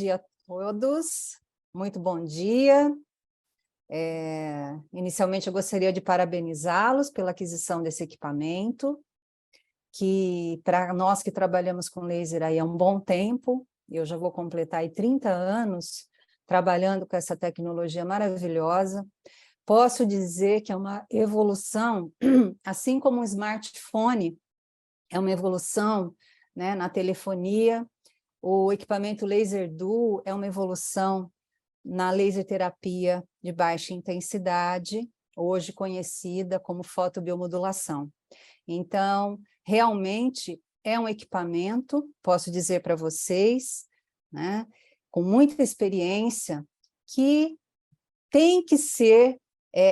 dia a todos, muito bom dia. Inicialmente eu gostaria de parabenizá-los pela aquisição desse equipamento, que para nós que trabalhamos com laser aí há um bom tempo, eu já vou completar aí 30 anos trabalhando com essa tecnologia maravilhosa, posso dizer que é uma evolução, assim como o smartphone é uma evolução, né, na telefonia, o equipamento Laser Duo é uma evolução na laser terapia de baixa intensidade, hoje conhecida como fotobiomodulação. Então, realmente é um equipamento, posso dizer para vocês, né, com muita experiência, que tem que ser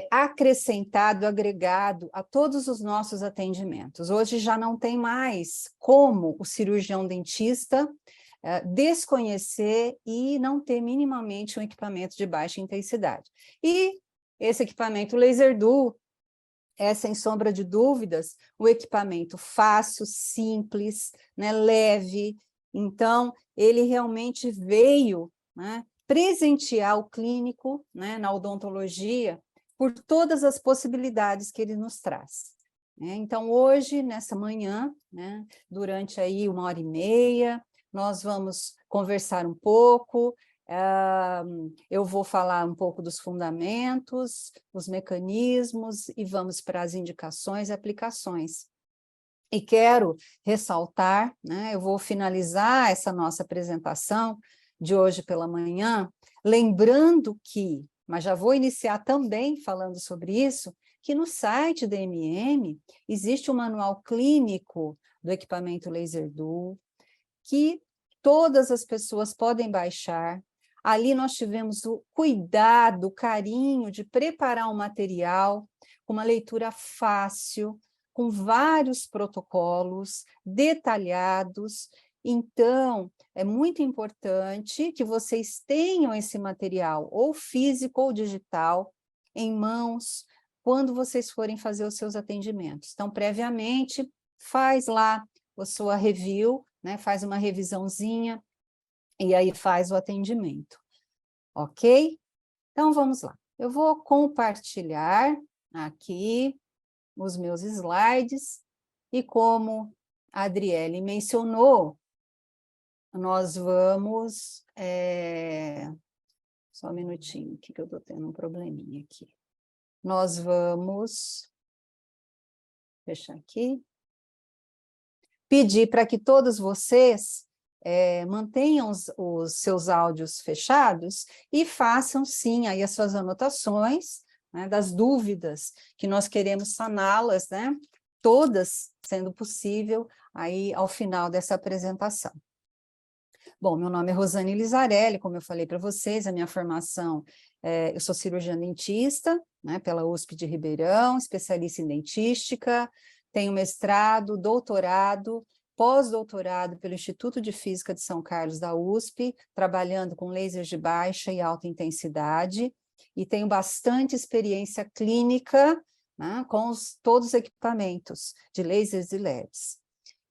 acrescentado, agregado a todos os nossos atendimentos. Hoje já não tem mais como o cirurgião dentista desconhecer e não ter minimamente um equipamento de baixa intensidade. E esse equipamento Laser Duo é, sem sombra de dúvidas, o equipamento fácil, simples, né, leve. Então, ele realmente veio, né, presentear o clínico, né, na odontologia por todas as possibilidades que ele nos traz. Então, hoje, nessa manhã, né, durante aí 1h30, nós vamos conversar um pouco, eu vou falar um pouco dos fundamentos, os mecanismos, e vamos para as indicações e aplicações. E quero ressaltar, né, eu vou finalizar essa nossa apresentação de hoje pela manhã, lembrando que, mas já vou iniciar também falando sobre isso, que no site da MM existe um manual clínico do equipamento Laser Duo, que todas as pessoas podem baixar. Ali nós tivemos o cuidado, o carinho de preparar um material com uma leitura fácil, com vários protocolos detalhados. Então, é muito importante que vocês tenham esse material, ou físico ou digital, em mãos, quando vocês forem fazer os seus atendimentos. Então, previamente, faz lá a sua review, né, faz uma revisãozinha, e aí faz o atendimento, ok? Então, vamos lá. Eu vou compartilhar aqui os meus slides, e como a Adriele mencionou, nós vamos... Só um minutinho, que eu estou tendo um probleminha aqui. Nós vamos... Fechar aqui. Pedir para que todos vocês mantenham os seus áudios fechados e façam, sim, aí as suas anotações, né, das dúvidas que nós queremos saná-las, né, todas, sendo possível, aí ao final dessa apresentação. Bom, meu nome é Rosane Lizarelli, como eu falei para vocês, a minha formação, eu sou cirurgiã dentista, né, pela USP de Ribeirão, especialista em dentística, tenho mestrado, doutorado, pós-doutorado pelo Instituto de Física de São Carlos da USP, trabalhando com lasers de baixa e alta intensidade, e tenho bastante experiência clínica, né, com todos os equipamentos de lasers e LEDs.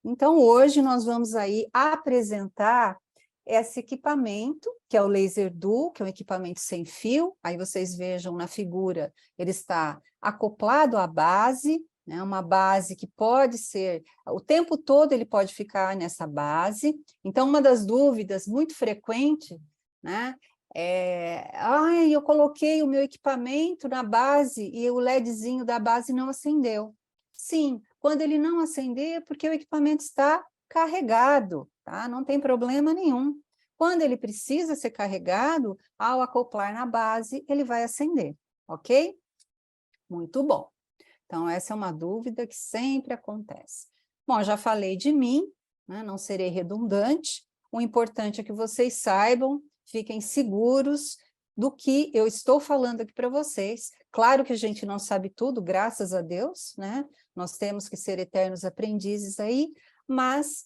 Então, hoje nós vamos aí apresentar esse equipamento, que é o Laser Duo, que é um equipamento sem fio. Aí vocês vejam na figura, ele está acoplado à base, né, uma base que pode ser, o tempo todo ele pode ficar nessa base. Então, uma das dúvidas muito frequente, né, eu coloquei o meu equipamento na base e o LEDzinho da base não acendeu. Sim, quando ele não acender é porque o equipamento está carregado, tá? Não tem problema nenhum. Quando ele precisa ser carregado, ao acoplar na base, ele vai acender, ok? Muito bom. Então, essa é uma dúvida que sempre acontece. Bom, já falei de mim, né? Não serei redundante. O importante é que vocês saibam, fiquem seguros do que eu estou falando aqui para vocês. Claro que a gente não sabe tudo, graças a Deus, né? Nós temos que ser eternos aprendizes aí, mas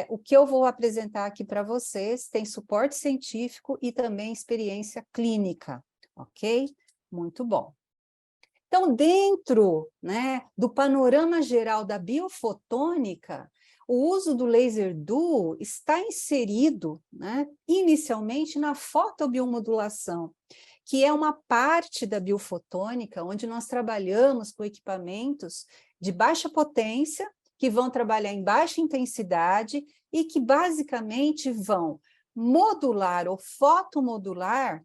o que eu vou apresentar aqui para vocês tem suporte científico e também experiência clínica, ok? Muito bom. Então, dentro, né, do panorama geral da biofotônica, o uso do laser duo está inserido, né, inicialmente na fotobiomodulação, que é uma parte da biofotônica, onde nós trabalhamos com equipamentos de baixa potência, que vão trabalhar em baixa intensidade e que basicamente vão modular ou fotomodular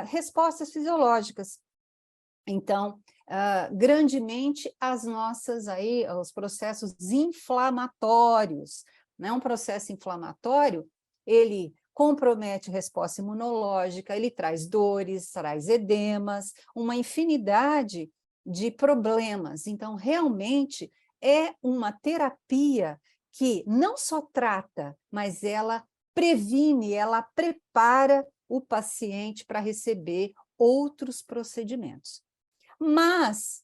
respostas fisiológicas. Então, grandemente os processos inflamatórios, né? Um processo inflamatório, ele compromete a resposta imunológica, ele traz dores, traz edemas, uma infinidade de problemas. Então, realmente, é uma terapia que não só trata, mas ela previne, ela prepara o paciente para receber outros procedimentos. Mas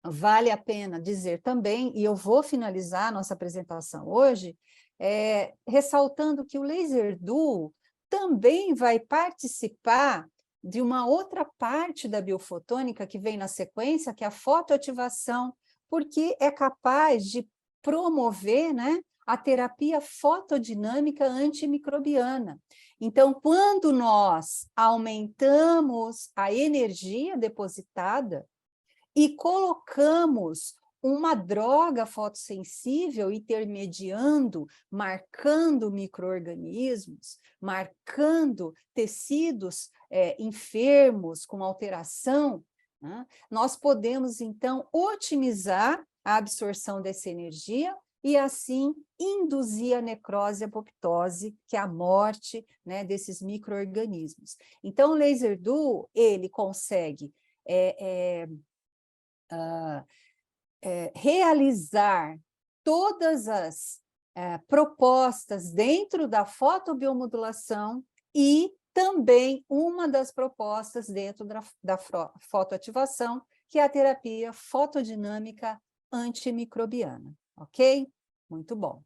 vale a pena dizer também, e eu vou finalizar a nossa apresentação hoje, ressaltando que o laser duo também vai participar de uma outra parte da biofotônica que vem na sequência, que é a fotoativação, porque é capaz de promover, né, a terapia fotodinâmica antimicrobiana. Então, quando nós aumentamos a energia depositada e colocamos uma droga fotossensível intermediando, marcando micro-organismos, marcando tecidos enfermos com alteração, né, nós podemos, então, otimizar a absorção dessa energia e, assim, induzir a necrose e apoptose, que é a morte, né, desses micro-organismos. Então, o laser duo, ele consegue realizar todas as propostas dentro da fotobiomodulação e também uma das propostas dentro da fotoativação, que é a terapia fotodinâmica antimicrobiana, ok? Muito bom.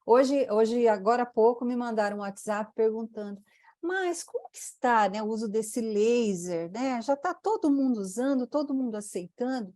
Hoje, agora há pouco, me mandaram um WhatsApp perguntando, mas como que está, né, o uso desse laser, né? Já está todo mundo usando, todo mundo aceitando?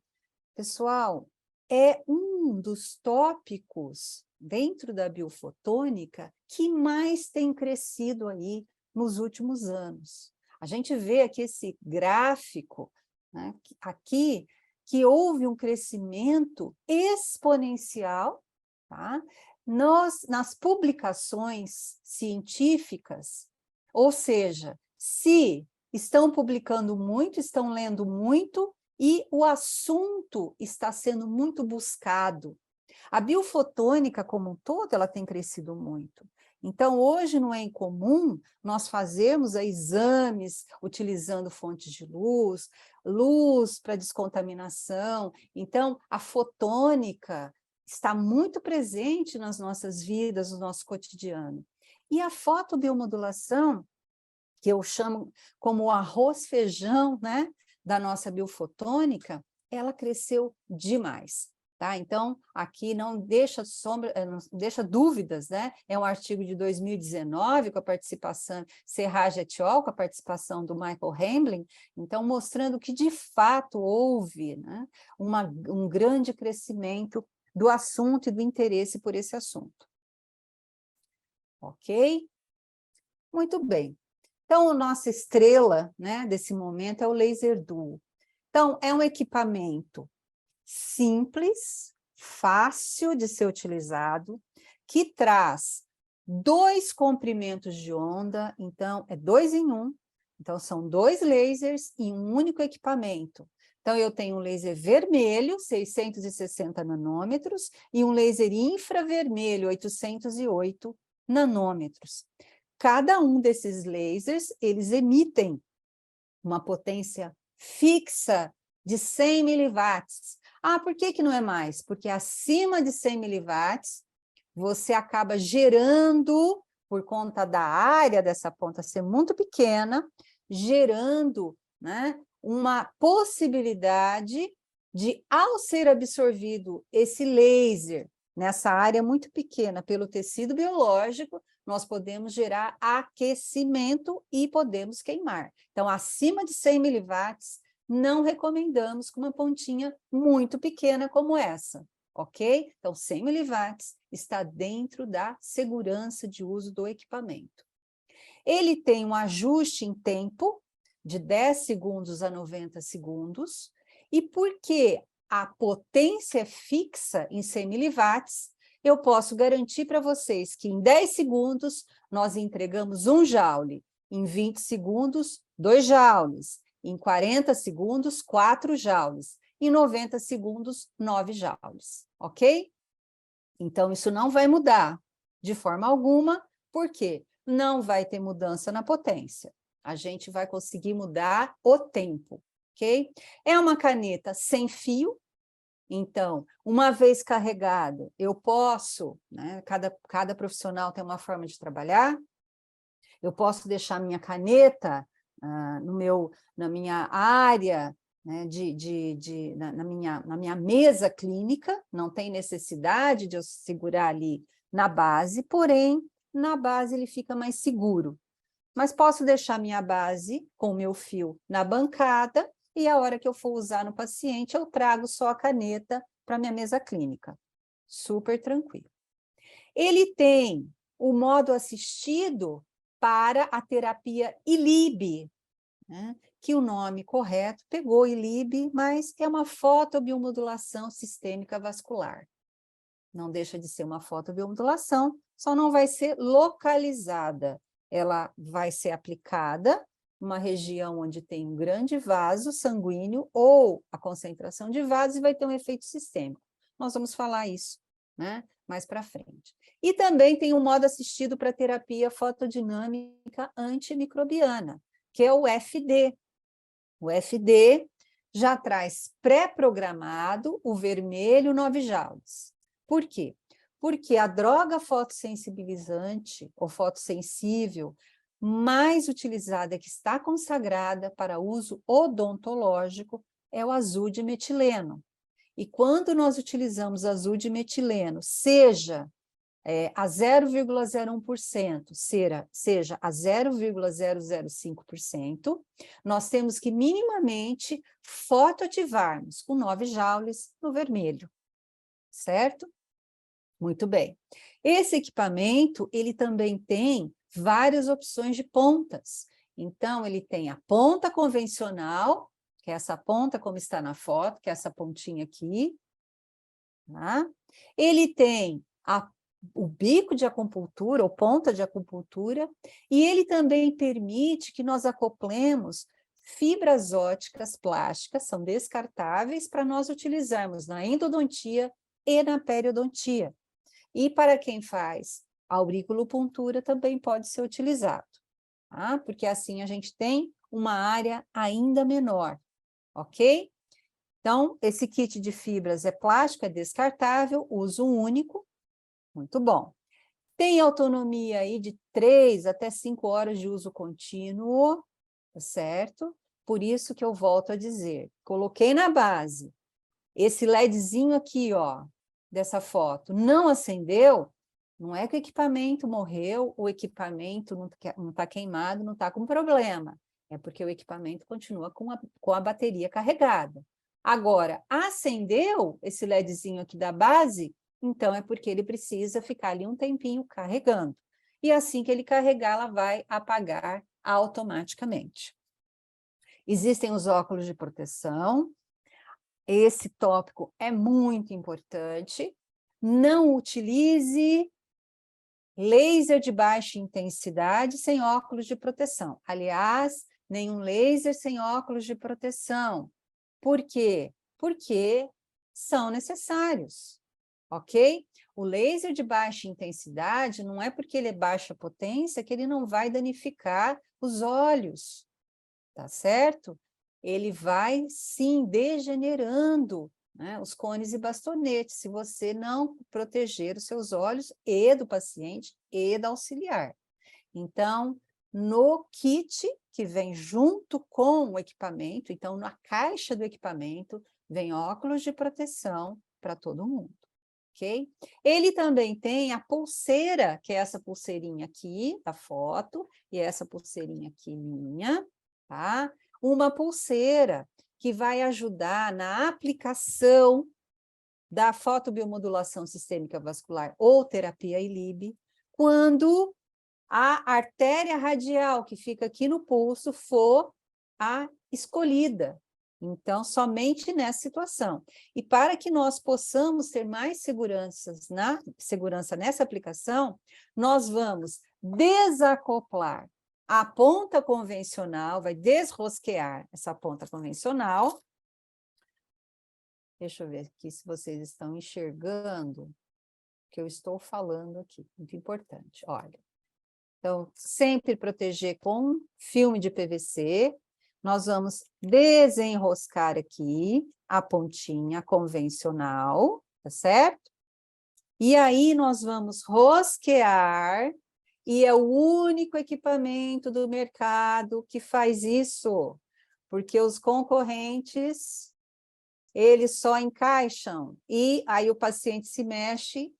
Pessoal, é um dos tópicos dentro da biofotônica que mais tem crescido aí nos últimos anos. A gente vê aqui esse gráfico, né, aqui, que houve um crescimento exponencial, tá? Nas publicações científicas, ou seja, se estão publicando muito, estão lendo muito, e o assunto está sendo muito buscado. A biofotônica como um todo, ela tem crescido muito. Então, hoje não é incomum nós fazermos exames utilizando fontes de luz, luz para descontaminação. Então, a fotônica está muito presente nas nossas vidas, no nosso cotidiano. E a fotobiomodulação, que eu chamo como o arroz-feijão, né, da nossa biofotônica, ela cresceu demais. Tá? Então, aqui não deixa não deixa dúvidas, né? É um artigo de 2019, com a participação, Serraj et al., com a participação do Michael Hamblin, então mostrando que, de fato, houve, né, um grande crescimento do assunto e do interesse por esse assunto. Ok? Muito bem. Então, a nossa estrela, né, desse momento é o laser duo. Então, é um equipamento simples, fácil de ser utilizado, que traz 2 comprimentos de onda, então é 2 em 1, então são 2 lasers em um único equipamento. Então eu tenho um laser vermelho, 660 nanômetros, e um laser infravermelho, 808 nanômetros. Cada um desses lasers, eles emitem uma potência fixa de 100 miliwatts. Ah, por que não é mais? Porque acima de 100 miliwatts, você acaba gerando, por conta da área dessa ponta ser muito pequena, gerando, né, uma possibilidade de, ao ser absorvido esse laser nessa área muito pequena pelo tecido biológico, nós podemos gerar aquecimento e podemos queimar. Então, acima de 100 miliwatts, não recomendamos com uma pontinha muito pequena como essa, ok? Então, 100 miliwatts está dentro da segurança de uso do equipamento. Ele tem um ajuste em tempo, de 10 segundos a 90 segundos, e porque a potência é fixa em 100 miliwatts, eu posso garantir para vocês que em 10 segundos nós entregamos 1 joule, em 20 segundos, 2 joules, em 40 segundos, 4 joules, em 90 segundos, 9 joules, ok? Então, isso não vai mudar de forma alguma, por quê? Não vai ter mudança na potência. A gente vai conseguir mudar o tempo, ok? É uma caneta sem fio, então, uma vez carregada, eu posso, né, cada profissional tem uma forma de trabalhar, eu posso deixar minha caneta na minha área, né, na minha mesa clínica, não tem necessidade de eu segurar ali na base, porém, na base ele fica mais seguro. Mas posso deixar minha base com o meu fio na bancada e a hora que eu for usar no paciente, eu trago só a caneta para minha mesa clínica. Super tranquilo. Ele tem o modo assistido para a terapia ILIB, né? Que o nome correto pegou ILIB, mas é uma fotobiomodulação sistêmica vascular. Não deixa de ser uma fotobiomodulação, só não vai ser localizada. Ela vai ser aplicada numa região onde tem um grande vaso sanguíneo ou a concentração de vasos e vai ter um efeito sistêmico. Nós vamos falar isso, né, mais para frente. E também tem um modo assistido para terapia fotodinâmica antimicrobiana, que é o FD. O FD já traz pré-programado o vermelho 9 joules. Por quê? Porque a droga fotossensibilizante ou fotossensível mais utilizada, que está consagrada para uso odontológico, é o azul de metileno. E quando nós utilizamos azul de metileno, seja a 0,01%, seja a 0,005%, nós temos que minimamente fotoativarmos com 9 joules no vermelho, certo? Muito bem. Esse equipamento, ele também tem várias opções de pontas. Então, ele tem a ponta convencional, que é essa ponta como está na foto, que é essa pontinha aqui. Tá? Ele tem o bico de acupuntura, ou ponta de acupuntura, e ele também permite que nós acoplemos fibras ópticas plásticas, são descartáveis, para nós utilizarmos na endodontia e na periodontia. E para quem faz auriculopuntura também pode ser utilizado, tá? Porque assim a gente tem uma área ainda menor, ok? Então, esse kit de fibras é plástico, é descartável, uso único, muito bom. Tem autonomia aí de 3 até 5 horas de uso contínuo, tá certo? Por isso que eu volto a dizer, coloquei na base, esse LEDzinho aqui, ó, dessa foto, não acendeu, não é que o equipamento morreu, o equipamento não está queimado, não está com problema, é porque o equipamento continua com a bateria carregada. Agora, acendeu esse LEDzinho aqui da base, então é porque ele precisa ficar ali um tempinho carregando. E assim que ele carregar, ela vai apagar automaticamente. Existem os óculos de proteção. Esse tópico é muito importante. Não utilize laser de baixa intensidade sem óculos de proteção. Aliás, nenhum laser sem óculos de proteção. Por quê? Porque são necessários, ok? O laser de baixa intensidade não é porque ele é baixa potência que ele não vai danificar os olhos, tá certo? Ele vai, sim, degenerando, né, os cones e bastonetes, se você não proteger os seus olhos e do paciente e da auxiliar. Então, no kit que vem junto com o equipamento, então na caixa do equipamento, vem óculos de proteção para todo mundo, ok? Ele também tem a pulseira, que é essa pulseirinha aqui da foto, e essa pulseirinha aqui minha, tá? Uma pulseira que vai ajudar na aplicação da fotobiomodulação sistêmica vascular ou terapia ILIB, quando a artéria radial que fica aqui no pulso for a escolhida. Então, somente nessa situação. E para que nós possamos ter mais segurança nessa aplicação, nós vamos desacoplar a ponta convencional, vai desrosquear essa ponta convencional. Deixa eu ver aqui se vocês estão enxergando o que eu estou falando aqui, muito importante, olha. Então, sempre proteger com filme de PVC, nós vamos desenroscar aqui a pontinha convencional, tá certo? E aí nós vamos rosquear, e é o único equipamento do mercado que faz isso, porque os concorrentes, eles só encaixam, e aí o paciente se mexe,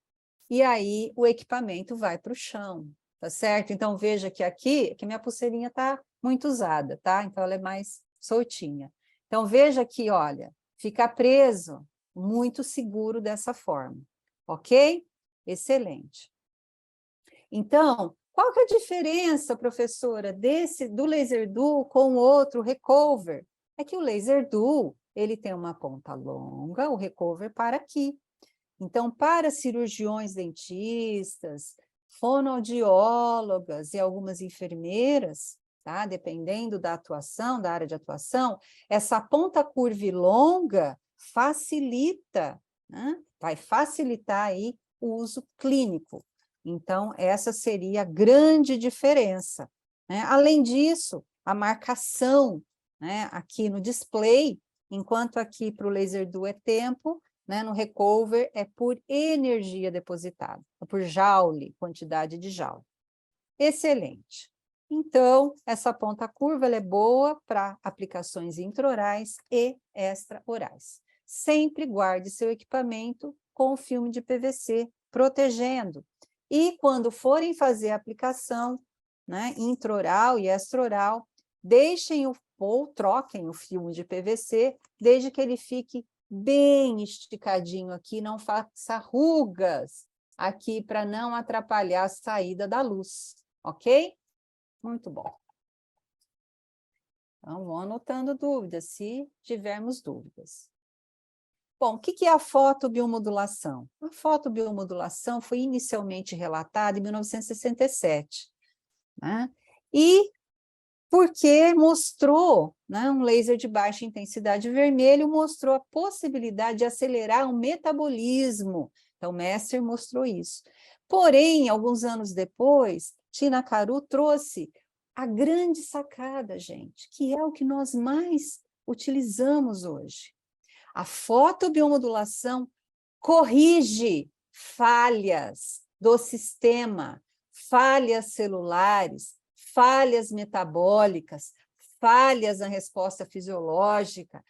e aí o equipamento vai para o chão, tá certo? Então, veja que aqui, que minha pulseirinha está muito usada, tá? Então, ela é mais soltinha. Então, veja aqui, olha, fica preso, muito seguro dessa forma, ok? Excelente. Então, qual que é a diferença, professora, do Laser Duo com o outro Recover? É que o Laser Duo, ele tem uma ponta longa, o Recover para aqui. Então, para cirurgiões dentistas, fonoaudiólogas e algumas enfermeiras, tá? Dependendo da atuação, da área de atuação, essa ponta curva longa facilita, né? Vai facilitar aí o uso clínico. Então, essa seria a grande diferença, né? Além disso, a marcação, né, aqui no display, enquanto aqui para o Laser Duo é tempo, né, no Recover é por energia depositada, é por joule, quantidade de joule. Excelente. Então, essa ponta curva ela é boa para aplicações intraorais e extraorais. Sempre guarde seu equipamento com filme de PVC, protegendo. E quando forem fazer a aplicação, né, intraoral e extraoral, deixem ou troquem o filme de PVC, desde que ele fique bem esticadinho aqui, não faça rugas aqui para não atrapalhar a saída da luz, ok? Muito bom. Então, vou anotando dúvidas, se tivermos dúvidas. Bom, o que é a fotobiomodulação? A fotobiomodulação foi inicialmente relatada em 1967, né? E porque mostrou, né, um laser de baixa intensidade vermelho mostrou a possibilidade de acelerar o metabolismo. Então, Messer mostrou isso. Porém, alguns anos depois, Tina Caru trouxe a grande sacada, gente, que é o que nós mais utilizamos hoje. A fotobiomodulação corrige falhas do sistema, falhas celulares, falhas metabólicas, falhas na resposta fisiológica,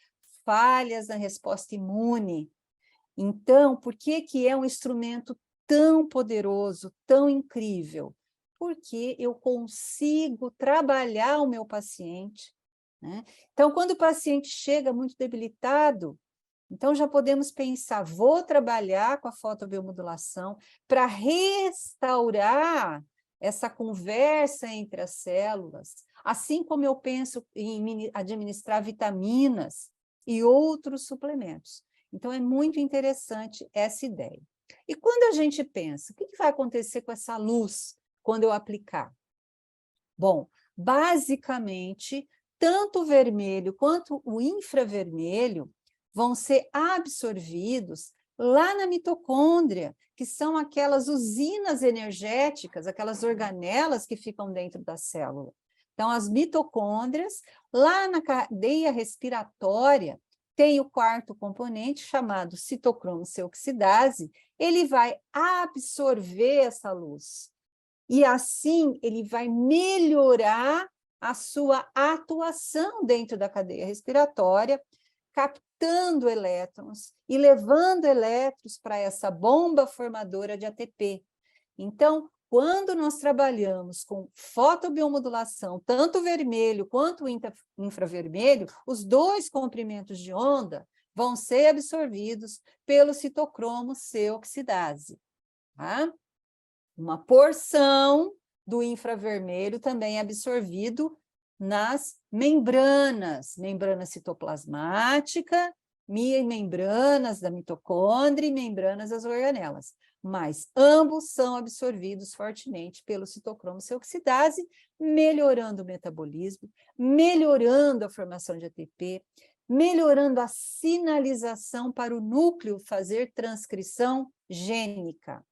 falhas na resposta imune. Então, por que é um instrumento tão poderoso, tão incrível? Porque eu consigo trabalhar o meu paciente, né? Então, quando o paciente chega muito debilitado, então já podemos pensar, vou trabalhar com a fotobiomodulação para restaurar essa conversa entre as células, assim como eu penso em administrar vitaminas e outros suplementos. Então, é muito interessante essa ideia. E quando a gente pensa, o que vai acontecer com essa luz quando eu aplicar? Bom, basicamente, tanto o vermelho quanto o infravermelho vão ser absorvidos lá na mitocôndria, que são aquelas usinas energéticas, aquelas organelas que ficam dentro da célula. Então, as mitocôndrias, lá na cadeia respiratória, tem o quarto componente, chamado citocromo-C-oxidase, ele vai absorver essa luz. E assim, ele vai melhorar a sua atuação dentro da cadeia respiratória, captando elétrons e levando elétrons para essa bomba formadora de ATP. Então, quando nós trabalhamos com fotobiomodulação, tanto o vermelho quanto o infravermelho, os dois comprimentos de onda vão ser absorvidos pelo citocromo C-oxidase, tá? Uma porção do infravermelho também é absorvido nas membranas, membrana citoplasmática, membranas da mitocôndria e membranas das organelas, mas ambos são absorvidos fortemente pelo citocromo C-oxidase, melhorando o metabolismo, melhorando a formação de ATP, melhorando a sinalização para o núcleo fazer transcrição gênica.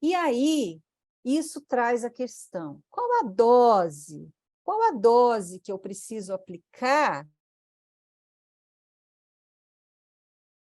E aí, isso traz a questão, qual a dose? Qual a dose que eu preciso aplicar?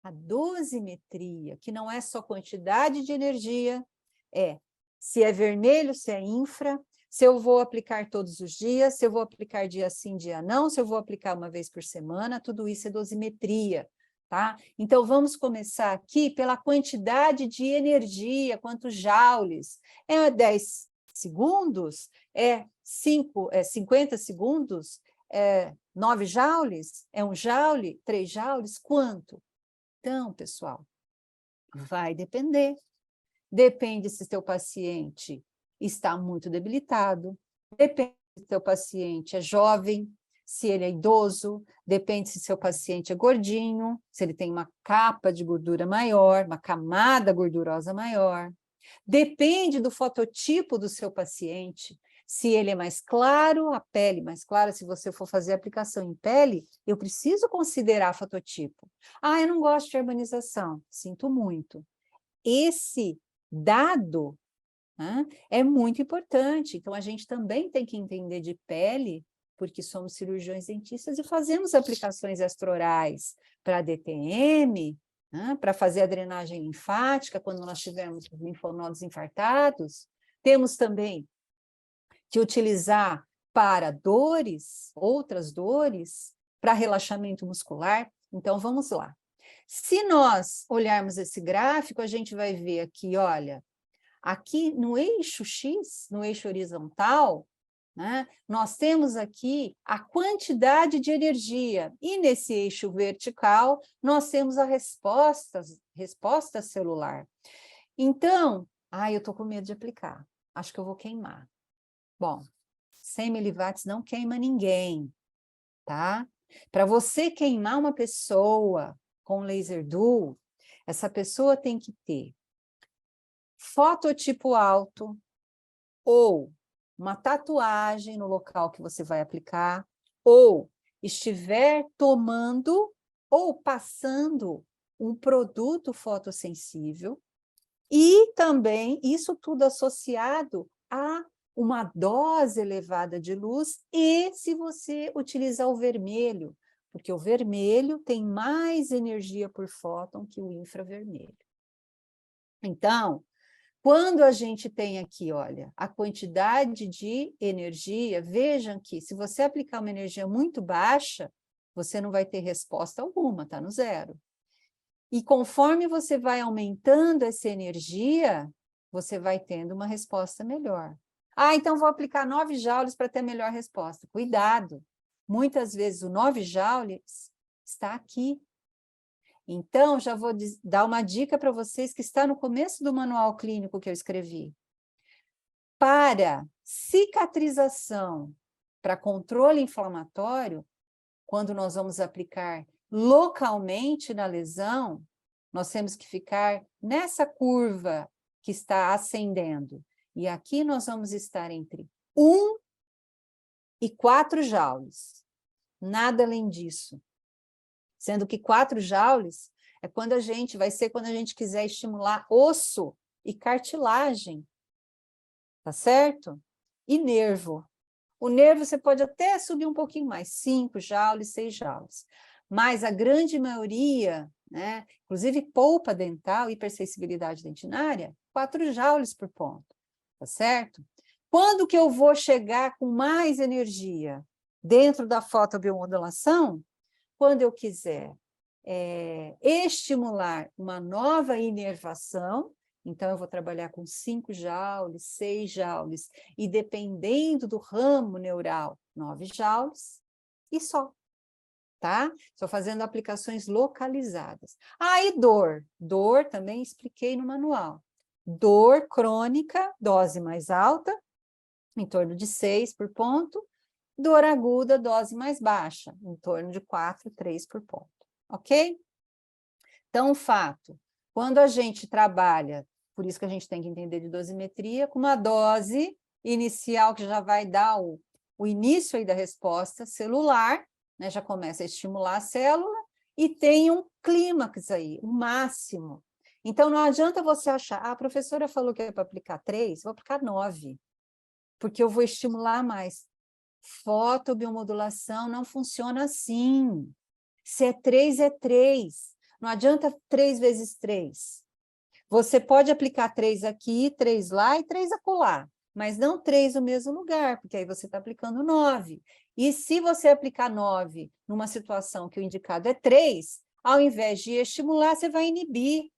A dosimetria, que não é só quantidade de energia, é se é vermelho, se é infra, se eu vou aplicar todos os dias, se eu vou aplicar dia sim, dia não, se eu vou aplicar uma vez por semana, tudo isso é dosimetria, tá? Então, vamos começar aqui pela quantidade de energia, quantos joules. É 10 segundos? É 50 segundos? É 9 joules? É 1 joule? 3 joules? Quanto? Então, pessoal, vai depender. Depende se seu paciente está muito debilitado, depende se seu paciente é jovem, se ele é idoso, depende se seu paciente é gordinho, se ele tem uma capa de gordura maior, uma camada gordurosa maior. Depende do fototipo do seu paciente, se ele é mais claro, a pele mais clara, se você for fazer aplicação em pele, eu preciso considerar fototipo. Ah, eu não gosto de urbanização, sinto muito. Esse dado, né, é muito importante, então a gente também tem que entender de pele, porque somos cirurgiões dentistas e fazemos aplicações extraorais para DTM, né, para fazer a drenagem linfática, quando nós tivermos os linfonodos infartados. Temos também que utilizar para dores, outras dores, para relaxamento muscular. Então, vamos lá. Se nós olharmos esse gráfico, a gente vai ver aqui, olha, aqui no eixo X, no eixo horizontal, né, nós temos aqui a quantidade de energia, e nesse eixo vertical, nós temos a resposta celular. Então, eu estou com medo de aplicar, acho que eu vou queimar. Bom, 100 miliwatts não queima ninguém, tá? Para você queimar uma pessoa com laser dual, essa pessoa tem que ter fototipo alto ou uma tatuagem no local que você vai aplicar, ou estiver tomando ou passando um produto fotossensível, e também isso tudo associado a uma dose elevada de luz, e se você utilizar o vermelho, porque o vermelho tem mais energia por fóton que o infravermelho. Então, quando a gente tem aqui, olha, a quantidade de energia, vejam que se você aplicar uma energia muito baixa, você não vai ter resposta alguma, está no zero. E conforme você vai aumentando essa energia, você vai tendo uma resposta melhor. Então vou aplicar 9 joules para ter a melhor resposta. Cuidado! Muitas vezes o 9 joules está aqui. Então, já vou dar uma dica para vocês que está no começo do manual clínico que eu escrevi. Para cicatrização, para controle inflamatório, quando nós vamos aplicar localmente na lesão, nós temos que ficar nessa curva que está ascendendo. E aqui nós vamos estar entre 1 e 4 joules. Nada além disso. Sendo que 4 joules é quando vai ser quando a gente quiser estimular osso e cartilagem. Tá certo? E nervo. O nervo você pode até subir um pouquinho mais, 5 joules, 6 joules. Mas a grande maioria, né, inclusive polpa dental, hipersensibilidade dentinária, 4 joules por ponto, tá certo? Quando que eu vou chegar com mais energia dentro da fotobiomodulação? Quando eu quiser estimular uma nova inervação, então eu vou trabalhar com 5 joules, 6 joules, e dependendo do ramo neural, 9 joules, e só. tá? Estou fazendo aplicações localizadas. Ah, e dor. Dor também expliquei no manual. Dor crônica, dose mais alta, em torno de 6 por ponto. Dor aguda, dose mais baixa, em torno de 4, 3 por ponto. Ok? Então, o fato, quando a gente trabalha, por isso que a gente tem que entender de dosimetria, com uma dose inicial que já vai dar o início aí da resposta celular, né, já começa a estimular a célula, e tem um clímax aí, um máximo. Então, não adianta você achar, a professora falou que é para aplicar 3, vou aplicar 9, porque eu vou estimular mais. Fotobiomodulação não funciona assim. Se é 3, é 3. Não adianta 3 vezes 3. Você pode aplicar 3 aqui, 3 lá e 3 acolá, mas não 3 no mesmo lugar, porque aí você está aplicando 9. E se você aplicar 9 numa situação que o indicado é 3, ao invés de estimular, você vai inibir.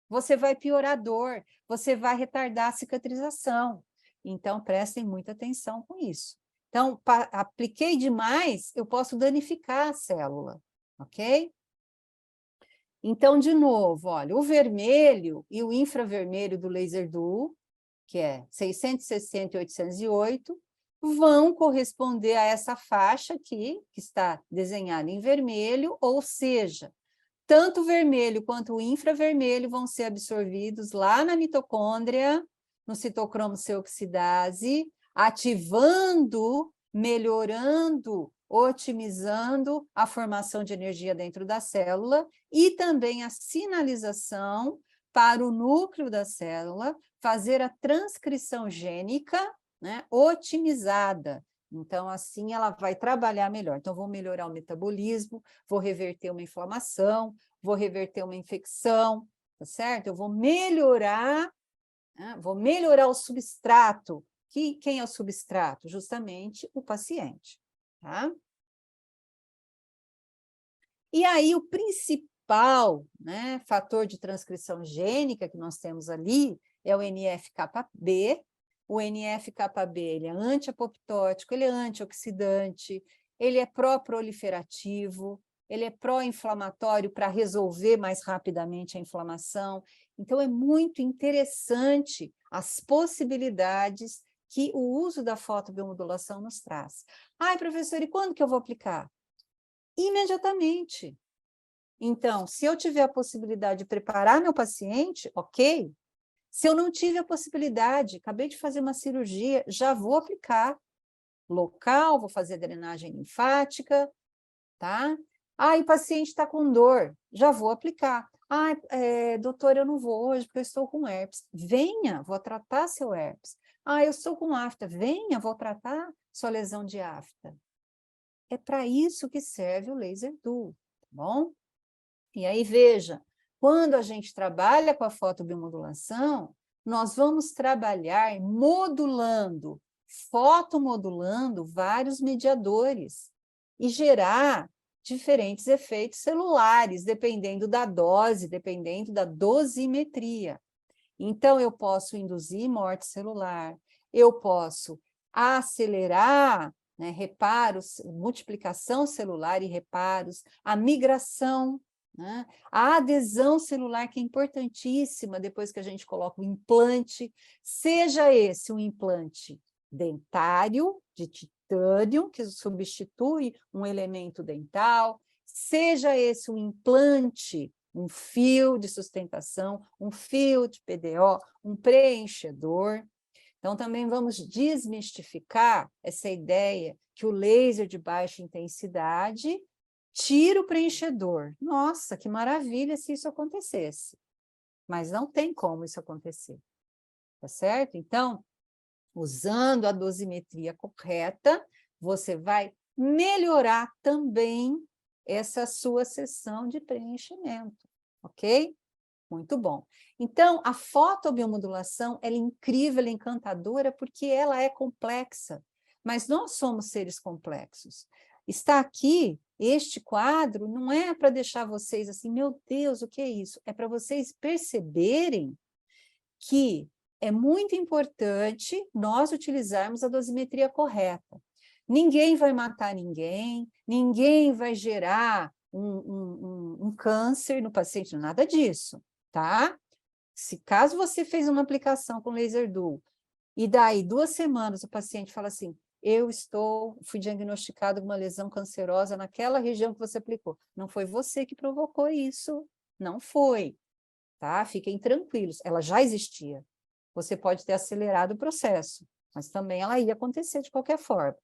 Você vai piorar a dor, você vai retardar a cicatrização. Então, prestem muita atenção com isso. Então, apliquei demais, eu posso danificar a célula, ok? Então, de novo, olha, o vermelho e o infravermelho do laser duo, que é 660 e 808, vão corresponder a essa faixa aqui, que está desenhada em vermelho, ou seja, tanto o vermelho quanto o infravermelho vão ser absorvidos lá na mitocôndria, no citocromo C oxidase, ativando, melhorando, otimizando a formação de energia dentro da célula e também a sinalização para o núcleo da célula fazer a transcrição gênica, né, otimizada. Então, assim, ela vai trabalhar melhor. Então, vou melhorar o metabolismo, vou reverter uma inflamação, vou reverter uma infecção, tá certo? Eu vou melhorar, né? Vou melhorar o substrato. Quem é o substrato? Justamente o paciente, tá? E aí, o principal, né, fator de transcrição gênica que nós temos ali é o NF-κB. O NF-κB ele é anti-apoptótico, ele é antioxidante, ele é pró-proliferativo, ele é pró-inflamatório para resolver mais rapidamente a inflamação. Então, é muito interessante as possibilidades que o uso da fotobiomodulação nos traz. Ai, professor, e quando que eu vou aplicar? Imediatamente. Então, se eu tiver a possibilidade de preparar meu paciente, ok. Se eu não tive a possibilidade, acabei de fazer uma cirurgia, já vou aplicar local, vou fazer drenagem linfática, tá? Ah, e o paciente está com dor, já vou aplicar. Ah, doutor, eu não vou hoje porque eu estou com herpes. Venha, vou tratar seu herpes. Ah, eu estou com afta. Venha, vou tratar sua lesão de afta. É para isso que serve o laser duo, tá bom? E aí, veja, quando a gente trabalha com a fotobiomodulação, nós vamos trabalhar modulando, fotomodulando vários mediadores e gerar diferentes efeitos celulares, dependendo da dose, dependendo da dosimetria. Então, eu posso induzir morte celular, eu posso acelerar, né, reparos, multiplicação celular e reparos, a migração, né, a adesão celular, que é importantíssima depois que a gente coloca o implante, seja esse um implante dentário, de titânio, que substitui um elemento dental, seja esse um implante, um fio de sustentação, um fio de PDO, um preenchedor. Então, também vamos desmistificar essa ideia que o laser de baixa intensidade tira o preenchedor. Nossa, que maravilha se isso acontecesse. Mas não tem como isso acontecer, tá certo? Então, usando a dosimetria correta, você vai melhorar também essa sua sessão de preenchimento, ok? Muito bom. Então, a fotobiomodulação, ela é incrível, ela é encantadora, porque ela é complexa, mas nós somos seres complexos. Está aqui, este quadro, não é para deixar vocês assim, meu Deus, o que é isso? É para vocês perceberem que é muito importante nós utilizarmos a dosimetria correta. Ninguém vai matar ninguém, ninguém vai gerar um câncer no paciente, nada disso, tá? Se caso você fez uma aplicação com laser duo, e daí 2 semanas o paciente fala assim, fui diagnosticado com uma lesão cancerosa naquela região que você aplicou. Não foi você que provocou isso, não foi, tá? Fiquem tranquilos, ela já existia. Você pode ter acelerado o processo, mas também ela ia acontecer de qualquer forma.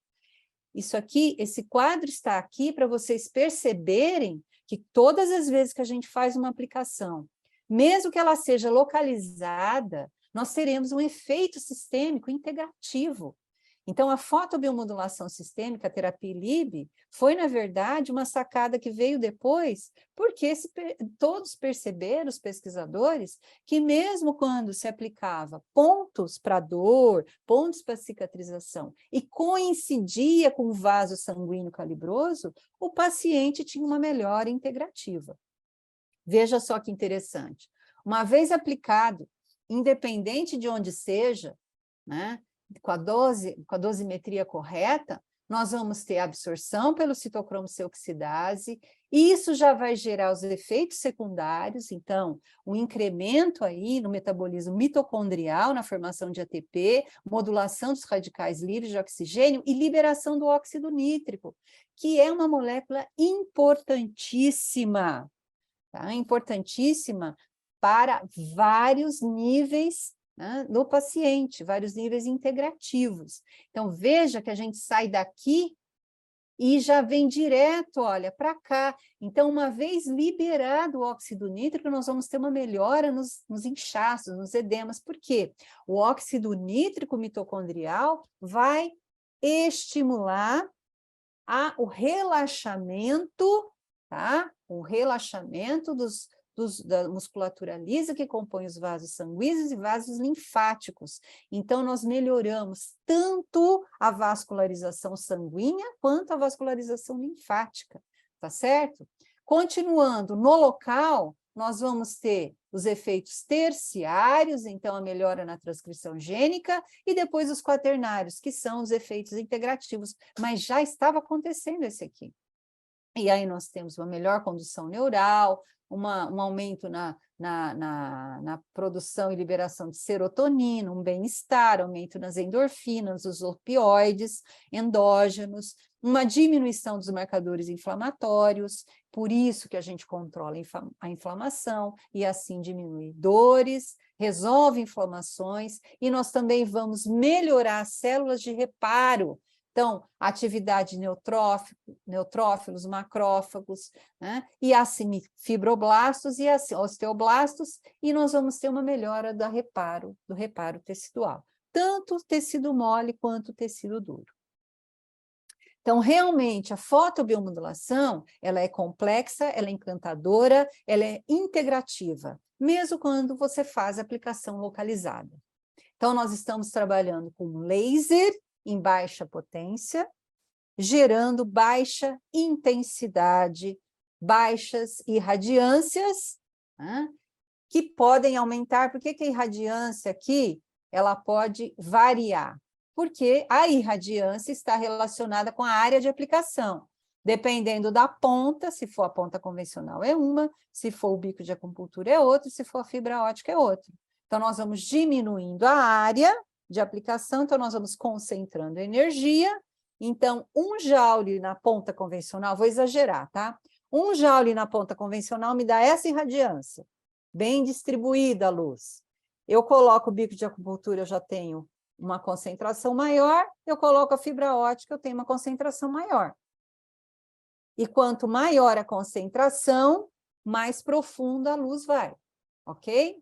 Isso aqui, esse quadro está aqui para vocês perceberem que todas as vezes que a gente faz uma aplicação, mesmo que ela seja localizada, nós teremos um efeito sistêmico integrativo. Então, a fotobiomodulação sistêmica, a terapia ILIB, foi, na verdade, uma sacada que veio depois, porque todos perceberam, os pesquisadores, que mesmo quando se aplicava pontos para dor, pontos para cicatrização, e coincidia com o vaso sanguíneo calibroso, o paciente tinha uma melhora integrativa. Veja só que interessante. Uma vez aplicado, independente de onde seja, né, com a dosimetria correta, nós vamos ter absorção pelo citocromo C oxidase, e isso já vai gerar os efeitos secundários, então, um incremento aí no metabolismo mitocondrial, na formação de ATP, modulação dos radicais livres de oxigênio e liberação do óxido nítrico, que é uma molécula importantíssima, tá? Importantíssima para vários níveis, né, no paciente, vários níveis integrativos. Então, veja que a gente sai daqui e já vem direto, olha, para cá. Então, uma vez liberado o óxido nítrico, nós vamos ter uma melhora nos inchaços, nos edemas. Por quê? O óxido nítrico mitocondrial vai estimular o relaxamento, tá? O relaxamento da musculatura lisa que compõe os vasos sanguíneos e vasos linfáticos. Então, nós melhoramos tanto a vascularização sanguínea quanto a vascularização linfática, tá certo? Continuando, no local, nós vamos ter os efeitos terciários, então a melhora na transcrição gênica, e depois os quaternários, que são os efeitos integrativos, mas já estava acontecendo esse aqui. E aí nós temos uma melhor condução neural, um aumento na produção e liberação de serotonina, um bem-estar, aumento nas endorfinas, os opioides endógenos, uma diminuição dos marcadores inflamatórios, por isso que a gente controla a inflamação e assim diminui dores, resolve inflamações, e nós também vamos melhorar as células de reparo. Então, atividade neutrófilos, macrófagos, né? E assim, fibroblastos e assim, osteoblastos, e nós vamos ter uma melhora do reparo tecidual, tanto o tecido mole quanto o tecido duro. Então, realmente, a fotobiomodulação, ela é complexa, ela é encantadora, ela é integrativa, mesmo quando você faz aplicação localizada. Então, nós estamos trabalhando com laser em baixa potência, gerando baixa intensidade, baixas irradiâncias, né, que podem aumentar. Por que a irradiância aqui ela pode variar? Porque a irradiância está relacionada com a área de aplicação. Dependendo da ponta, se for a ponta convencional é uma, se for o bico de acupuntura é outro, se for a fibra ótica é outro. Então, nós vamos diminuindo a área de aplicação, então nós vamos concentrando energia. Então, 1 joule na ponta convencional, vou exagerar, tá? 1 joule na ponta convencional me dá essa irradiância, bem distribuída a luz. Eu coloco o bico de acupuntura, eu já tenho uma concentração maior, eu coloco a fibra ótica, eu tenho uma concentração maior. E quanto maior a concentração, mais profunda a luz vai, ok?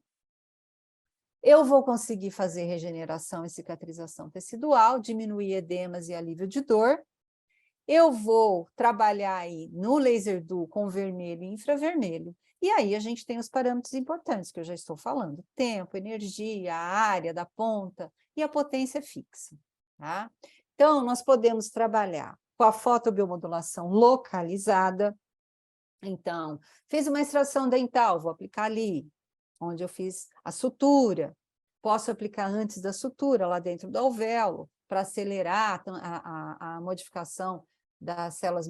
Eu vou conseguir fazer regeneração e cicatrização tecidual, diminuir edemas e alívio de dor. Eu vou trabalhar aí no laser duo com vermelho e infravermelho. E aí a gente tem os parâmetros importantes que eu já estou falando: tempo, energia, a área da ponta e a potência fixa, tá? Então, nós podemos trabalhar com a fotobiomodulação localizada. Então, fiz uma extração dental, vou aplicar ali, onde eu fiz a sutura. Posso aplicar antes da sutura, lá dentro do alvéolo, para acelerar a modificação das células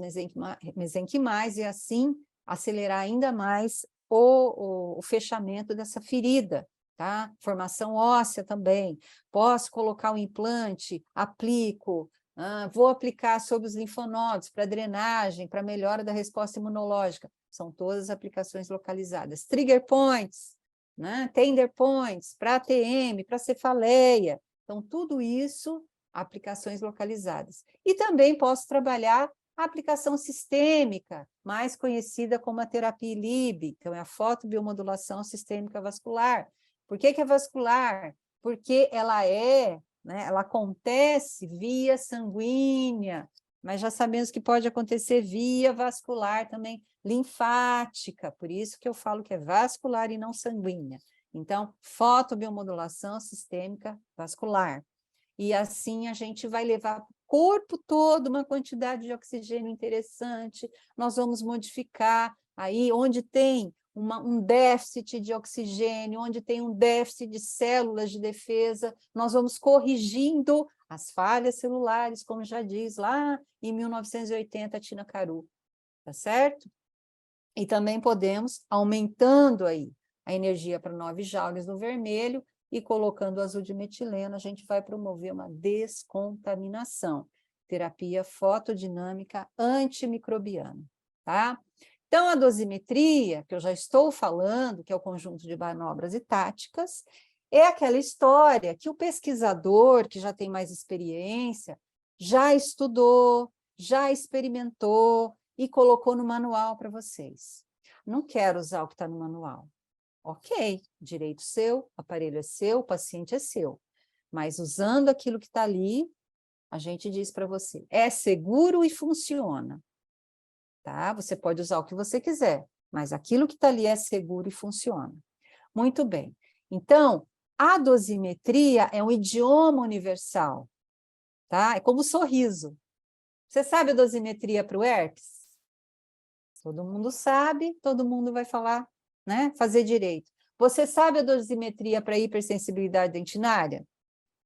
mesenquimais e, assim, acelerar ainda mais o fechamento dessa ferida, tá? Formação óssea também. Posso colocar o implante, aplico, vou aplicar sobre os linfonodos para drenagem, para melhora da resposta imunológica. São todas aplicações localizadas. Trigger points, né? Tender points, para ATM, para cefaleia. Então, tudo isso, aplicações localizadas. E também posso trabalhar a aplicação sistêmica, mais conhecida como a terapia ILIB, então é a fotobiomodulação sistêmica vascular. Por que é vascular? Porque ela né, ela acontece via sanguínea, mas já sabemos que pode acontecer via vascular também, linfática, por isso que eu falo que é vascular e não sanguínea. Então, fotobiomodulação sistêmica vascular. E assim a gente vai levar para o corpo todo uma quantidade de oxigênio interessante, nós vamos modificar aí onde tem um déficit de oxigênio, onde tem um déficit de células de defesa, nós vamos corrigindo as falhas celulares, como já diz lá em 1980 a Tina Caru, tá certo? E também podemos, aumentando aí a energia para 9 joules no vermelho, e colocando o azul de metileno, a gente vai promover uma descontaminação. Terapia fotodinâmica antimicrobiana, tá? Então, a dosimetria, que eu já estou falando, que é o conjunto de manobras e táticas, é aquela história que o pesquisador, que já tem mais experiência, já estudou, já experimentou e colocou no manual para vocês. Não quero usar o que está no manual. Ok, direito seu, aparelho é seu, paciente é seu. Mas usando aquilo que está ali, a gente diz para você, é seguro e funciona. Tá? Você pode usar o que você quiser, mas aquilo que está ali é seguro e funciona. Muito bem. Então, a dosimetria é um idioma universal. Tá? É como o sorriso. Você sabe a dosimetria para o herpes? Todo mundo sabe, todo mundo vai falar, né? Fazer direito. Você sabe a dosimetria para hipersensibilidade dentinária?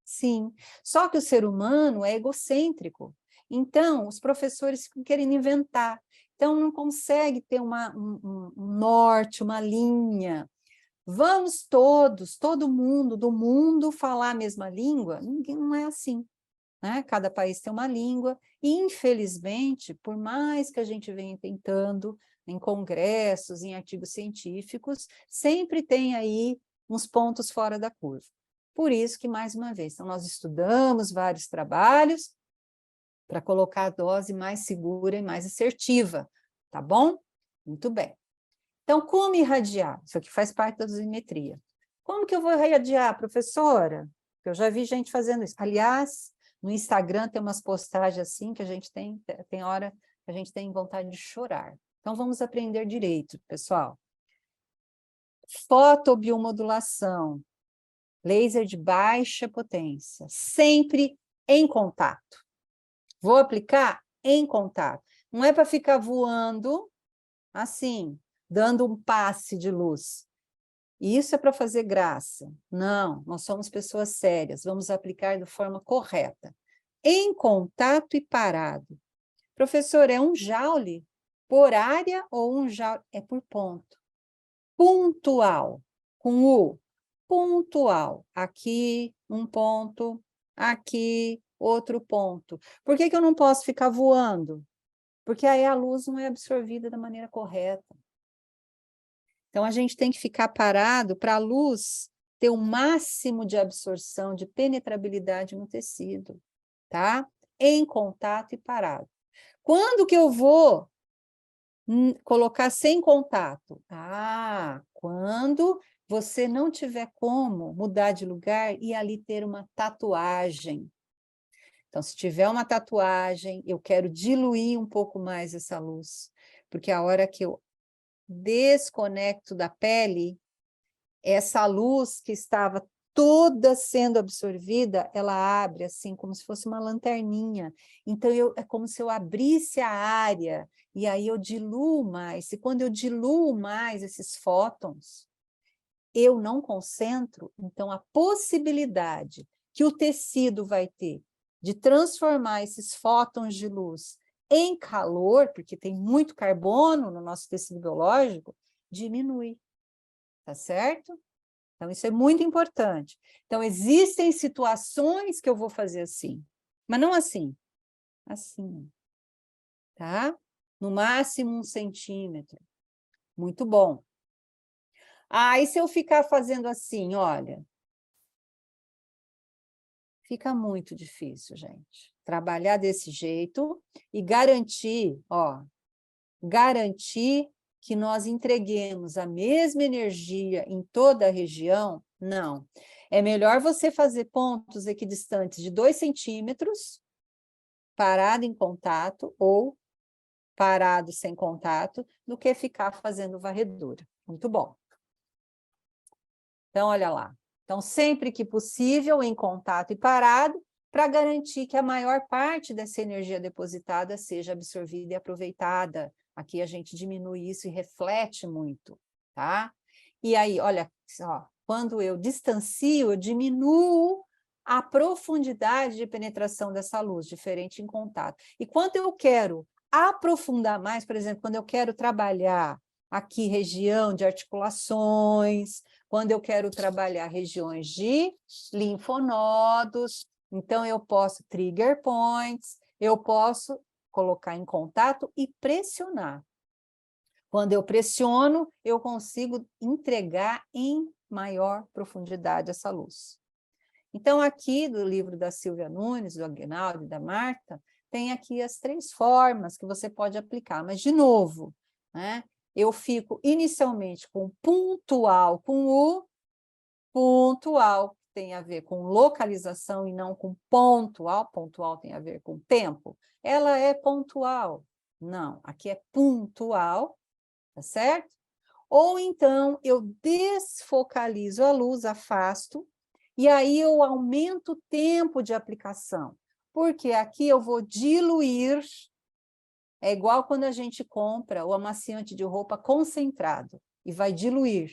Sim. Só que o ser humano é egocêntrico. Então, os professores ficam querendo inventar. Então, não consegue ter um norte, uma linha. Vamos todos, todo mundo do mundo falar a mesma língua? Ninguém, não é assim. Né? Cada país tem uma língua, e infelizmente, por mais que a gente venha tentando em congressos, em artigos científicos, sempre tem aí uns pontos fora da curva. Por isso que, mais uma vez, então, nós estudamos vários trabalhos para colocar a dose mais segura e mais assertiva, tá bom? Muito bem. Então, como irradiar? Isso aqui faz parte da dosimetria. Como que eu vou irradiar, professora? Eu já vi gente fazendo isso. Aliás, no Instagram tem umas postagens assim que a gente tem hora que a gente tem vontade de chorar. Então, vamos aprender direito, pessoal. Fotobiomodulação, laser de baixa potência, sempre em contato. Vou aplicar em contato. Não é para ficar voando assim, dando um passe de luz. Isso é para fazer graça. Não, nós somos pessoas sérias, vamos aplicar de forma correta. Em contato e parado. Professor, é um joule por área ou um joule? É por ponto. Pontual, com U. Pontual. Aqui, um ponto. Aqui, outro ponto. Por que eu não posso ficar voando? Porque aí a luz não é absorvida da maneira correta. Então, a gente tem que ficar parado para a luz ter o máximo de absorção, de penetrabilidade no tecido, tá? Em contato e parado. Quando que eu vou colocar sem contato? Quando você não tiver como mudar de lugar e ali ter uma tatuagem. Então, se tiver uma tatuagem, eu quero diluir um pouco mais essa luz, porque a hora que eu desconecto da pele, essa luz que estava toda sendo absorvida, ela abre assim, como se fosse uma lanterninha. Então, é como se eu abrisse a área, e aí eu diluo mais. E quando eu diluo mais esses fótons, eu não concentro, então a possibilidade que o tecido vai ter de transformar esses fótons de luz em calor, porque tem muito carbono no nosso tecido biológico, diminui, tá certo? Então, isso é muito importante. Então, existem situações que eu vou fazer assim, mas não assim, assim, tá? No máximo 1 centímetro. Muito bom. E se eu ficar fazendo assim, olha, fica muito difícil, gente. Trabalhar desse jeito e garantir, ó, garantir que nós entreguemos a mesma energia em toda a região, não. É melhor você fazer pontos equidistantes de 2 centímetros, parado em contato, ou parado sem contato, do que ficar fazendo varredura. Muito bom. Então, olha lá. Então, sempre que possível, em contato e parado, para garantir que a maior parte dessa energia depositada seja absorvida e aproveitada. Aqui a gente diminui isso e reflete muito, tá? E aí, olha só, quando eu distancio, eu diminuo a profundidade de penetração dessa luz, diferente em contato. E quando eu quero aprofundar mais, por exemplo, quando eu quero trabalhar aqui região de articulações, quando eu quero trabalhar regiões de linfonodos, então eu posso trigger points, eu posso colocar em contato e pressionar. Quando eu pressiono, eu consigo entregar em maior profundidade essa luz. Então, aqui do livro da Silvia Nunes, do Aguinaldo e da Marta, tem aqui as 3 formas que você pode aplicar, mas, de novo, né, eu fico inicialmente com pontual, com o pontual, que tem a ver com localização e não com pontual, pontual tem a ver com tempo, ela é pontual. Não, aqui é pontual, tá certo? Ou então eu desfocalizo a luz, afasto, e aí eu aumento o tempo de aplicação, porque aqui eu vou diluir, é igual quando a gente compra o amaciante de roupa concentrado, e vai diluir.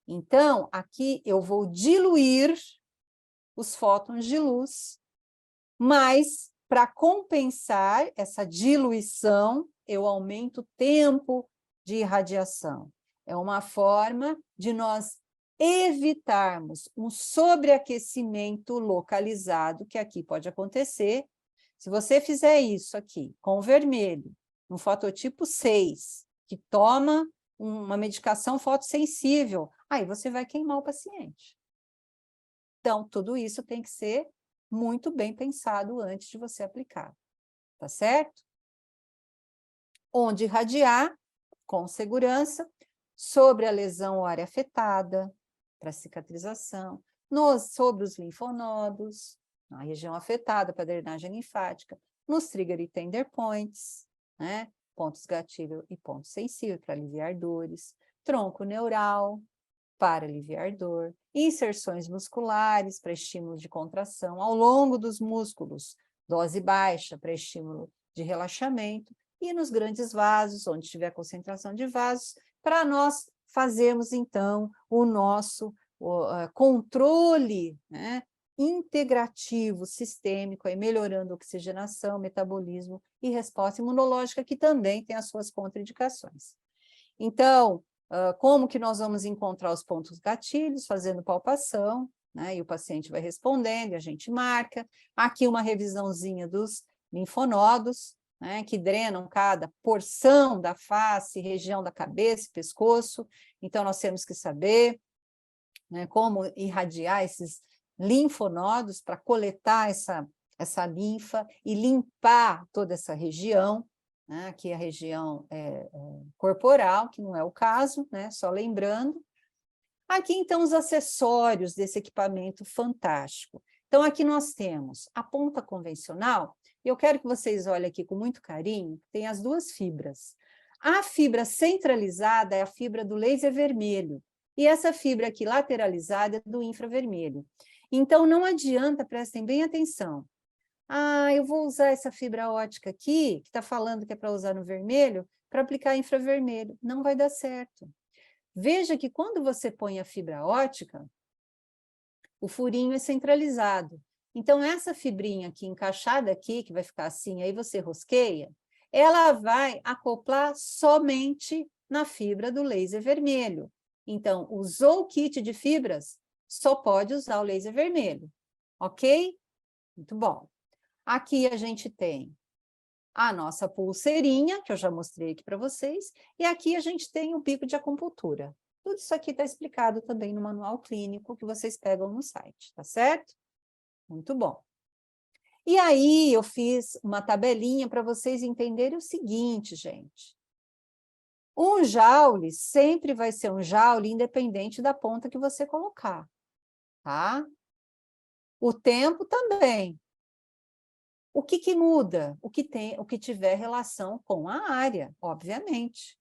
Então, aqui eu vou diluir os fótons de luz, mas, para compensar essa diluição, eu aumento o tempo de irradiação. É uma forma de nós evitarmos um sobreaquecimento localizado, que aqui pode acontecer. Se você fizer isso aqui, com o vermelho, no fototipo 6, que toma uma medicação fotossensível, aí você vai queimar o paciente. Então, tudo isso tem que ser muito bem pensado antes de você aplicar, tá certo? Onde irradiar, com segurança, sobre a lesão ou área afetada, para cicatrização, sobre os linfonodos, na região afetada para drenagem linfática, nos trigger e tender points, né? Pontos gatilho e pontos sensíveis para aliviar dores, tronco neural, para aliviar dor, inserções musculares para estímulo de contração ao longo dos músculos, dose baixa para estímulo de relaxamento, e nos grandes vasos, onde tiver concentração de vasos, para nós fazermos, então, o nosso controle, né, integrativo, sistêmico, aí melhorando a oxigenação, metabolismo e resposta imunológica, que também tem as suas contraindicações. Então, como que nós vamos encontrar os pontos gatilhos? Fazendo palpação, né, e o paciente vai respondendo, e a gente marca. Aqui uma revisãozinha dos linfonodos, né, que drenam cada porção da face, região da cabeça e pescoço. Então, nós temos que saber, né, como irradiar esses linfonodos para coletar essa linfa e limpar toda essa região, né, aqui a região corporal, que não é o caso, né, só lembrando. Aqui, então, os acessórios desse equipamento fantástico. Então, aqui nós temos a ponta convencional, e eu quero que vocês olhem aqui com muito carinho, tem as 2 fibras. A fibra centralizada é a fibra do laser vermelho, e essa fibra aqui lateralizada é do infravermelho. Então, não adianta, prestem bem atenção. Eu vou usar essa fibra ótica aqui, que está falando que é para usar no vermelho, para aplicar infravermelho. Não vai dar certo. Veja que quando você põe a fibra ótica, o furinho é centralizado. Então, essa fibrinha aqui, encaixada aqui, que vai ficar assim, aí você rosqueia, ela vai acoplar somente na fibra do laser vermelho. Então, usou o kit de fibras, só pode usar o laser vermelho, ok? Muito bom. Aqui a gente tem a nossa pulseirinha, que eu já mostrei aqui para vocês, e aqui a gente tem o bico de acupuntura. Tudo isso aqui está explicado também no manual clínico que vocês pegam no site, tá certo? Muito bom. E aí eu fiz uma tabelinha para vocês entenderem o seguinte, gente. Um joule sempre vai ser um joule independente da ponta que você colocar, tá? O tempo também. O que que muda? O que tiver relação com a área, obviamente.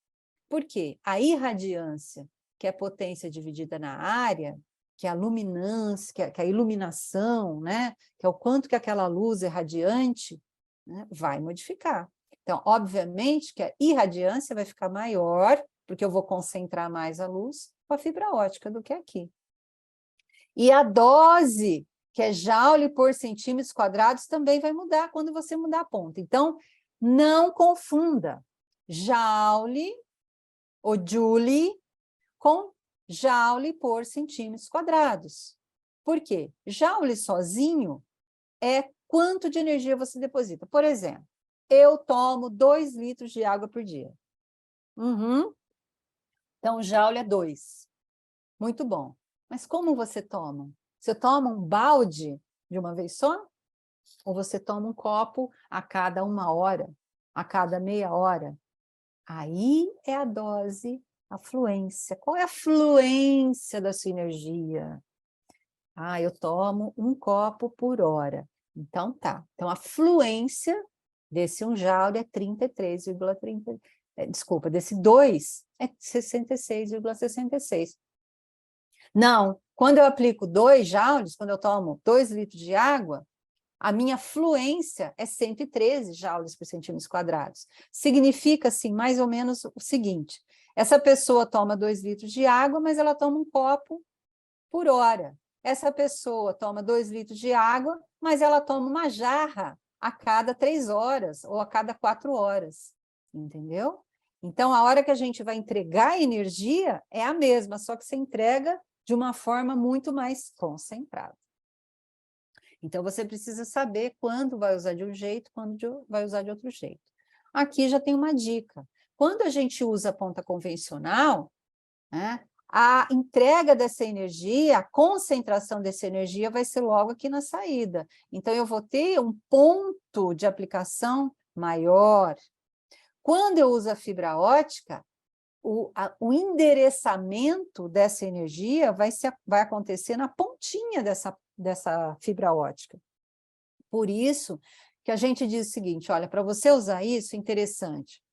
Por quê? A irradiância, que é a potência dividida na área, que é a luminância, que é a iluminação, né? Que é o quanto que aquela luz é radiante, né? Vai modificar. Então, obviamente que a irradiância vai ficar maior, porque eu vou concentrar mais a luz com a fibra ótica do que aqui. E a dose, que é joule por centímetros quadrados, também vai mudar quando você mudar a ponta. Então, não confunda joule ou joule com joule por centímetros quadrados. Por quê? Joule sozinho é quanto de energia você deposita. Por exemplo, eu tomo 2 litros de água por dia. Então, joule é 2. Muito bom. Mas como você toma? Você toma um balde de uma vez só? Ou você toma um copo a cada 1 hora, a cada meia hora? Aí é a dose, a fluência. Qual é a fluência da sua energia? Ah, eu tomo 1 copo por hora. Então, tá. Então, a fluência desse 1 joule é 33,30... Desculpa, desse 2 é 66,66. Não, quando eu aplico 2 joules, quando eu tomo 2 litros de água, a minha fluência é 113 joules por centímetros quadrados. Significa, assim, mais ou menos o seguinte: essa pessoa toma 2 litros de água, mas ela toma 1 copo por hora. Essa pessoa toma 2 litros de água, mas ela toma uma jarra a cada 3 horas ou a cada 4 horas. Entendeu? Então, a hora que a gente vai entregar a energia é a mesma, só que você entrega de uma forma muito mais concentrada. Então, você precisa saber quando vai usar de um jeito, quando vai usar de outro jeito. Aqui já tem uma dica. Quando a gente usa a ponta convencional, né, a entrega dessa energia, a concentração dessa energia vai ser logo aqui na saída. Então, eu vou ter um ponto de aplicação maior. Quando eu uso a fibra ótica, o endereçamento dessa energia vai acontecer na pontinha dessa fibra ótica. Por isso que a gente diz o seguinte: olha, para você usar isso, interessante,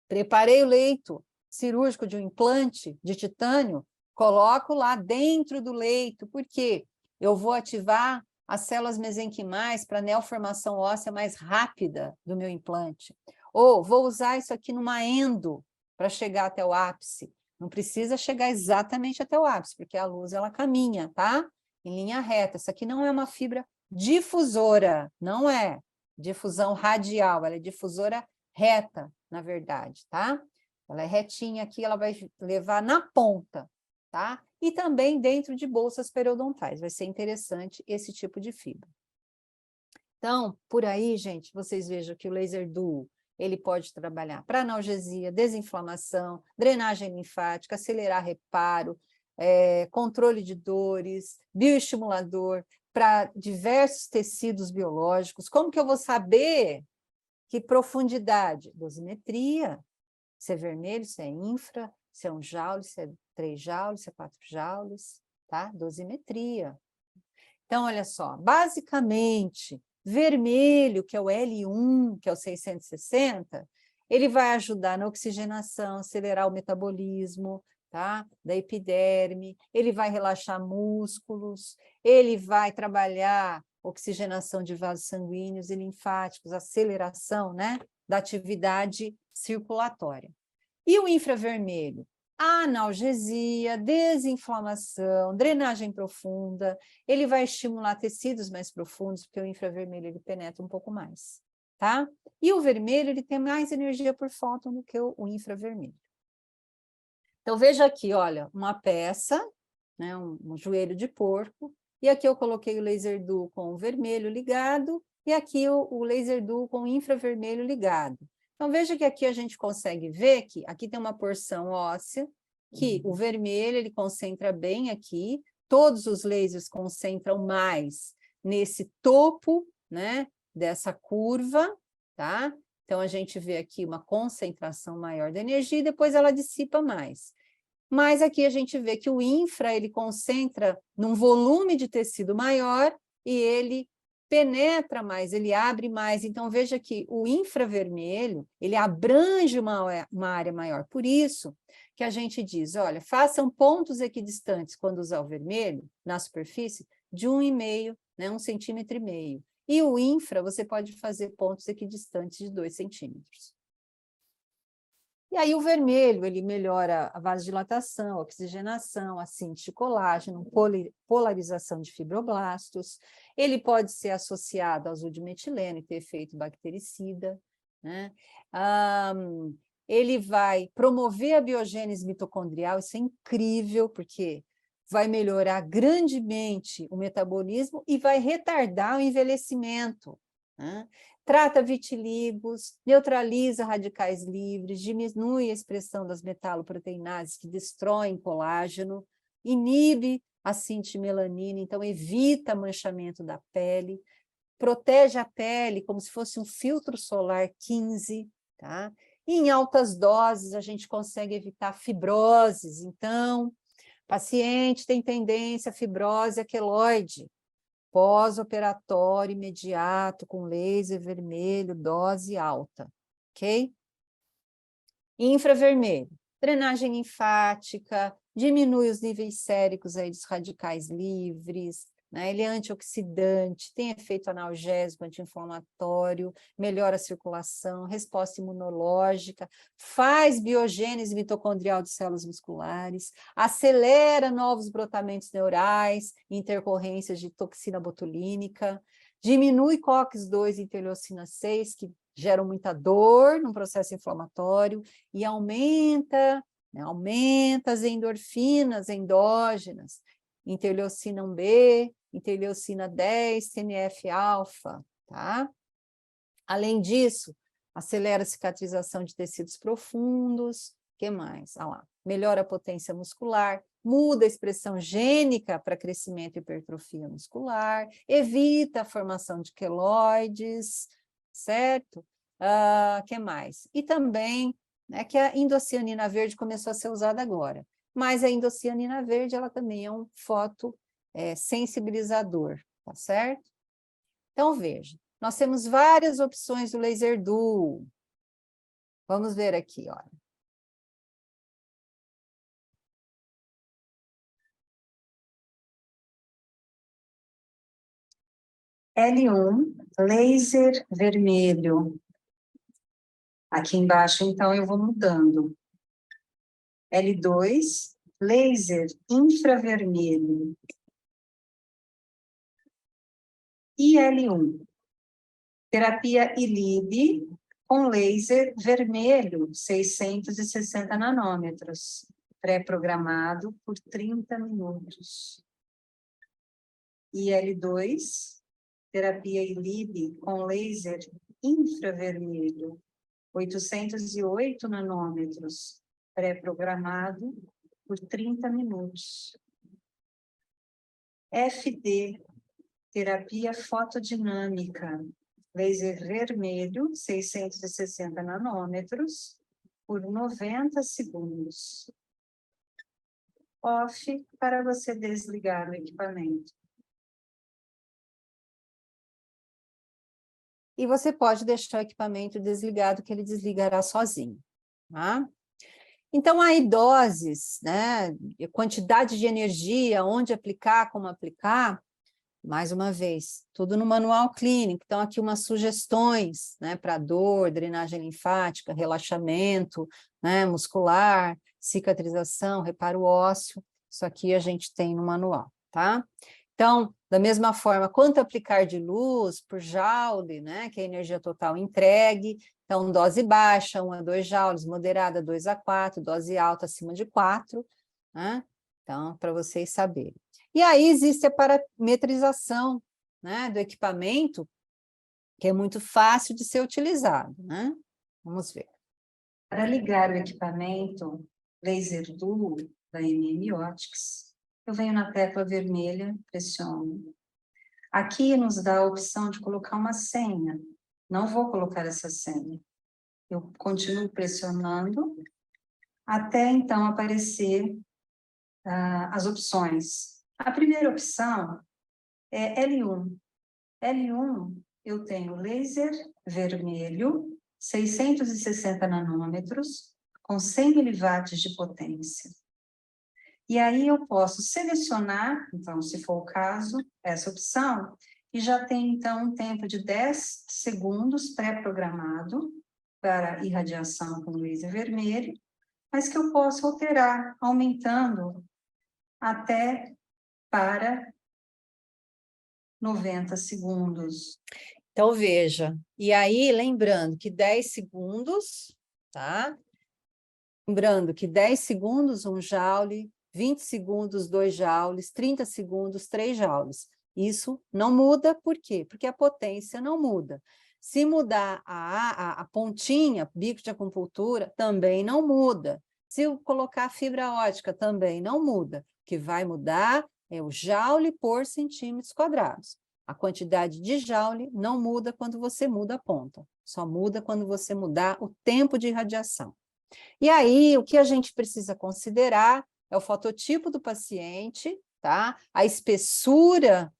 preparei o leito cirúrgico de um implante de titânio, coloco lá dentro do leito, porque eu vou ativar as células mesenquimais para a neoformação óssea mais rápida do meu implante. Ou vou usar isso aqui numa endo, para chegar até o ápice. Não precisa chegar exatamente até o ápice, porque a luz ela caminha, tá? Em linha reta. Isso aqui não é uma fibra difusora, não é difusão radial, ela é difusora reta, na verdade, tá? Ela é retinha aqui, ela vai levar na ponta, tá? E também dentro de bolsas periodontais. Vai ser interessante esse tipo de fibra. Então, por aí, gente, vocês vejam que o laser duo, ele pode trabalhar para analgesia, desinflamação, drenagem linfática, acelerar reparo, controle de dores, bioestimulador, para diversos tecidos biológicos. Como que eu vou saber que profundidade? Dosimetria, se é vermelho, se é infra, se é 1 joule, se é 3 joules, se é 4 joules, tá? Dosimetria. Então, olha só, basicamente, vermelho, que é o L1, que é o 660, ele vai ajudar na oxigenação, acelerar o metabolismo, tá? Da epiderme, ele vai relaxar músculos, ele vai trabalhar oxigenação de vasos sanguíneos e linfáticos, aceleração, né, da atividade circulatória. E o infravermelho? analgesia, desinflamação, drenagem profunda, ele vai estimular tecidos mais profundos, porque o infravermelho ele penetra um pouco mais, tá? E o vermelho, ele tem mais energia por fóton do que o infravermelho. Então, veja aqui, olha, uma peça, né, um joelho de porco, e aqui eu coloquei o laser duo com o vermelho ligado, e aqui o laser duo com o infravermelho ligado. Então, veja que aqui a gente consegue ver que aqui tem uma porção óssea, que o vermelho ele concentra bem aqui, todos os lasers concentram mais nesse topo, né, dessa curva, tá? Então, a gente vê aqui uma concentração maior da energia e depois ela dissipa mais. Mas aqui a gente vê que o infra, ele concentra num volume de tecido maior e ele penetra mais, ele abre mais. Então, veja que o infravermelho, ele abrange uma área maior. Por isso que a gente diz, olha, façam pontos equidistantes quando usar o vermelho na superfície de 1,5, né, 1,5 centímetro. E o infra, você pode fazer pontos equidistantes de 2 centímetros. E aí o vermelho, ele melhora a vasodilatação, a oxigenação, a síntese de colágeno, polarização de fibroblastos. Ele pode ser associado ao azul de metileno e ter efeito bactericida, né? Ele vai promover a biogênese mitocondrial, isso é incrível, porque vai melhorar grandemente o metabolismo e vai retardar o envelhecimento, né? Trata vitiligos, neutraliza radicais livres, diminui a expressão das metaloproteinases que destroem colágeno, inibe a síntese de melanina, então evita manchamento da pele, protege a pele como se fosse um filtro solar 15, tá? E em altas doses a gente consegue evitar fibroses, então, paciente tem tendência à fibrose aqueloide, pós-operatório imediato, com laser vermelho, dose alta, ok? Infravermelho, drenagem linfática, diminui os níveis séricos aí dos radicais livres, né? Ele é antioxidante, tem efeito analgésico, anti-inflamatório, melhora a circulação, resposta imunológica, faz biogênese mitocondrial de células musculares, acelera novos brotamentos neurais, intercorrências de toxina botulínica, diminui COX-2 e interleucina 6, que geram muita dor no processo inflamatório, e aumenta as endorfinas endógenas, interleucina 1B, interleucina 10, TNF-alfa, tá? Além disso, acelera a cicatrização de tecidos profundos, o que mais? Ah lá, melhora a potência muscular, muda a expressão gênica para crescimento e hipertrofia muscular, evita a formação de queloides, certo? Que mais? E também, né, que a indocianina verde começou a ser usada agora, mas a indocianina verde, ela também é um sensibilizador, tá certo? Então, veja, nós temos várias opções do laser duo. Vamos ver aqui, olha. L1, laser vermelho. Aqui embaixo, então, eu vou mudando. L2, laser infravermelho. E L1, terapia ILIB com laser vermelho, 660 nanômetros, pré-programado por 30 minutos. E L2, terapia ILIB com laser infravermelho, 808 nanômetros, pré-programado por 30 minutos. FD, terapia fotodinâmica, laser vermelho, 660 nanômetros, por 90 segundos. Off para você desligar o equipamento. E você pode deixar o equipamento desligado, que ele desligará sozinho, tá? Então, aí doses, né, quantidade de energia, onde aplicar, como aplicar, Mais uma vez, tudo no manual clínico. Então, aqui umas sugestões, né, para dor, drenagem linfática, relaxamento, né, muscular, cicatrização, reparo ósseo. Isso aqui a gente tem no manual, tá? Então, da mesma forma, quanto aplicar de luz por joule, né, que é a energia total entregue. Então, dose baixa, 1 a 2 joules, moderada, 2 a 4, dose alta, acima de 4, né? Então, para vocês saberem. E aí existe a parametrização, né, do equipamento, que é muito fácil de ser utilizado, né? Vamos ver. Para ligar o equipamento Laser Duo da MM Optics, eu venho na tecla vermelha, pressiono. Aqui nos dá a opção de colocar uma senha. Não vou colocar essa senha. Eu continuo pressionando até então aparecer as opções. A primeira opção é L1. L1 eu tenho laser vermelho, 660 nanômetros, com 100 miliwatts de potência. E aí eu posso selecionar, então, se for o caso, essa opção, e já tem, então, um tempo de 10 segundos pré-programado para irradiação com laser vermelho, mas que eu posso alterar, aumentando até para 90 segundos. Então, veja, e aí, lembrando que 10 segundos, tá? Lembrando que 10 segundos, 1 joule, 20 segundos, 2 joules, 30 segundos, 3 joules. Isso não muda, por quê? Porque a potência não muda. Se mudar a pontinha, bico de acupuntura, também não muda. Se eu colocar fibra ótica, também não muda. O que vai mudar é o joule por centímetros quadrados. A quantidade de joule não muda quando você muda a ponta. Só muda quando você mudar o tempo de irradiação. E aí, o que a gente precisa considerar é o fototipo do paciente, tá? A espessura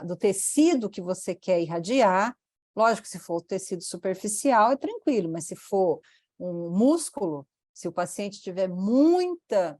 do tecido que você quer irradiar. Lógico, se for tecido superficial, é tranquilo, mas se for um músculo, se o paciente tiver muita,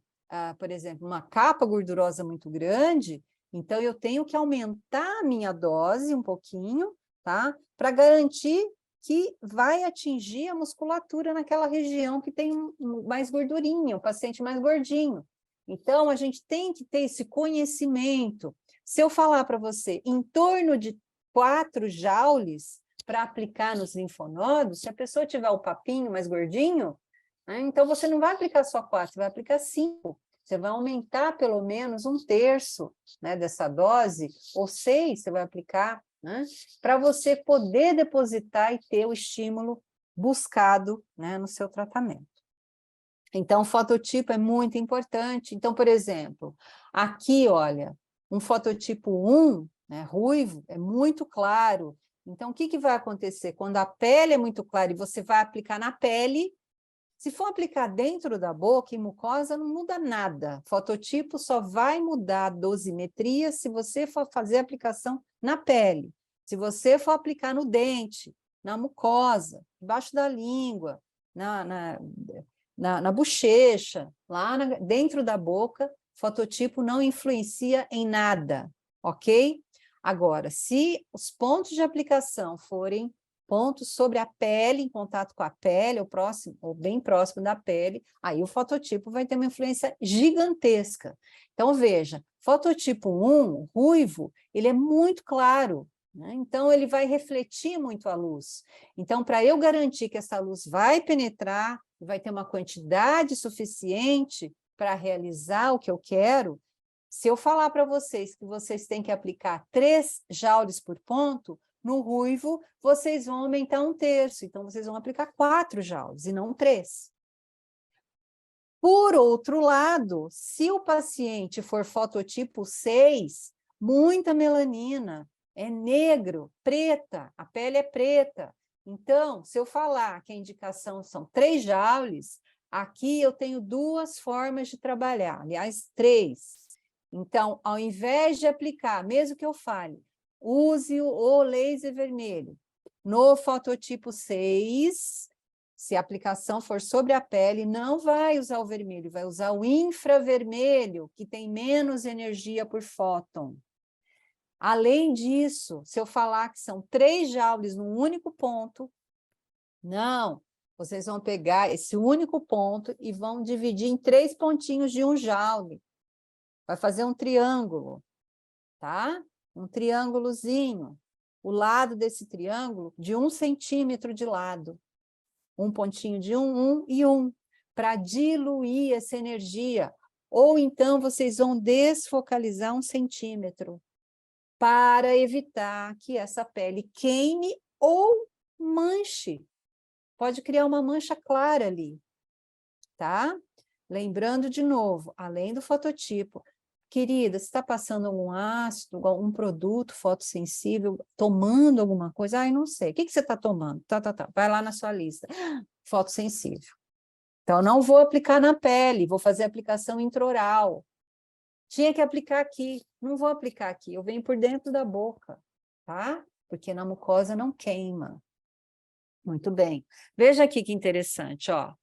por exemplo, uma capa gordurosa muito grande, então eu tenho que aumentar a minha dose um pouquinho, tá? Para garantir que vai atingir a musculatura naquela região que tem mais gordurinha, o paciente mais gordinho. Então, a gente tem que ter esse conhecimento. Se eu falar para você em torno de 4 joules para aplicar nos linfonodos, se a pessoa tiver o papinho mais gordinho, né, então você não vai aplicar só 4, você vai aplicar 5. Você vai aumentar pelo menos 1/3, né, dessa dose, ou 6 você vai aplicar, né, para você poder depositar e ter o estímulo buscado, né, no seu tratamento. Então, o fototipo é muito importante. Então, por exemplo, aqui, olha, um fototipo 1, né, ruivo, é muito claro. Então, o que vai acontecer? Quando a pele é muito clara e você vai aplicar na pele, se for aplicar dentro da boca, em mucosa, não muda nada. Fototipo só vai mudar a dosimetria se você for fazer a aplicação na pele. Se você for aplicar no dente, na mucosa, embaixo da língua, na bochecha, dentro da boca, fototipo não influencia em nada, ok? Agora, se os pontos de aplicação forem pontos sobre a pele, em contato com a pele, ou próximo, ou bem próximo da pele, aí o fototipo vai ter uma influência gigantesca. Então, veja, fototipo 1, ruivo, ele é muito claro, né? Então, ele vai refletir muito a luz. Então, para eu garantir que essa luz vai penetrar, vai ter uma quantidade suficiente para realizar o que eu quero, se eu falar para vocês que vocês têm que aplicar 3 joules por ponto, no ruivo, vocês vão aumentar 1/3, então vocês vão aplicar 4 joules e não 3. Por outro lado, se o paciente for fototipo 6, muita melanina, é negro, preta, a pele é preta. Então, se eu falar que a indicação são 3 joules, aqui eu tenho 2 formas de trabalhar, aliás, 3. Então, ao invés de aplicar, mesmo que eu fale, use o laser vermelho. No fototipo 6, se a aplicação for sobre a pele, não vai usar o vermelho, vai usar o infravermelho, que tem menos energia por fóton, Além disso, se eu falar que são 3 joules num único ponto, não, vocês vão pegar esse único ponto e vão dividir em 3 pontinhos de 1 joule. Vai fazer um triângulo, tá? Um triângulozinho. O lado desse triângulo de 1 centímetro de lado. Um pontinho de 1 e 1, para diluir essa energia. Ou então vocês vão desfocalizar 1 centímetro, para evitar que essa pele queime ou manche. Pode criar uma mancha clara ali, tá? Lembrando de novo, além do fototipo, querida, você está passando algum ácido, algum produto fotossensível, tomando alguma coisa? Ai, não sei. O que você está tomando? Tá. Vai lá na sua lista. Fotossensível. Então, não vou aplicar na pele, vou fazer aplicação intraoral. Tinha que aplicar aqui, não vou aplicar aqui, eu venho por dentro da boca, tá? Porque na mucosa não queima. Muito bem. Veja aqui que interessante, ó.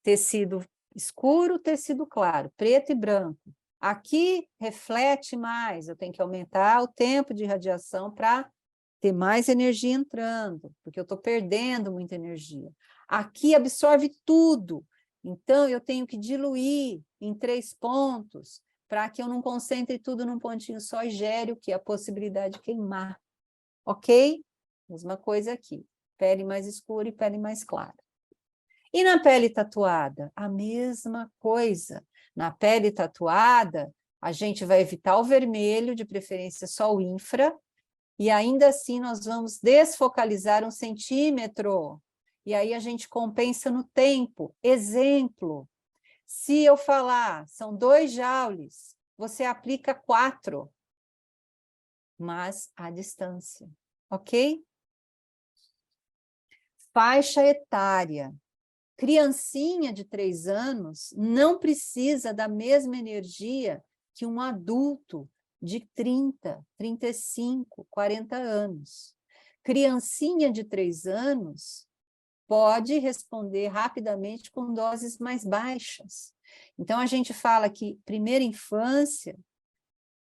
Tecido escuro, tecido claro, preto e branco. Aqui reflete mais, eu tenho que aumentar o tempo de radiação para ter mais energia entrando, porque eu estou perdendo muita energia. Aqui absorve tudo, então eu tenho que diluir em 3 pontos, para que eu não concentre tudo num pontinho só e gere o que? A possibilidade de queimar. Ok? Mesma coisa aqui. Pele mais escura e pele mais clara. E na pele tatuada? A mesma coisa. Na pele tatuada, a gente vai evitar o vermelho, de preferência só o infra, e ainda assim nós vamos desfocalizar 1 centímetro. E aí a gente compensa no tempo. Exemplo, se eu falar, são 2 joules, você aplica 4, mas à distância, ok? Faixa etária. Criancinha de 3 anos não precisa da mesma energia que um adulto de 30, 35, 40 anos. Criancinha de 3 anos pode responder rapidamente com doses mais baixas. Então, a gente fala que primeira infância,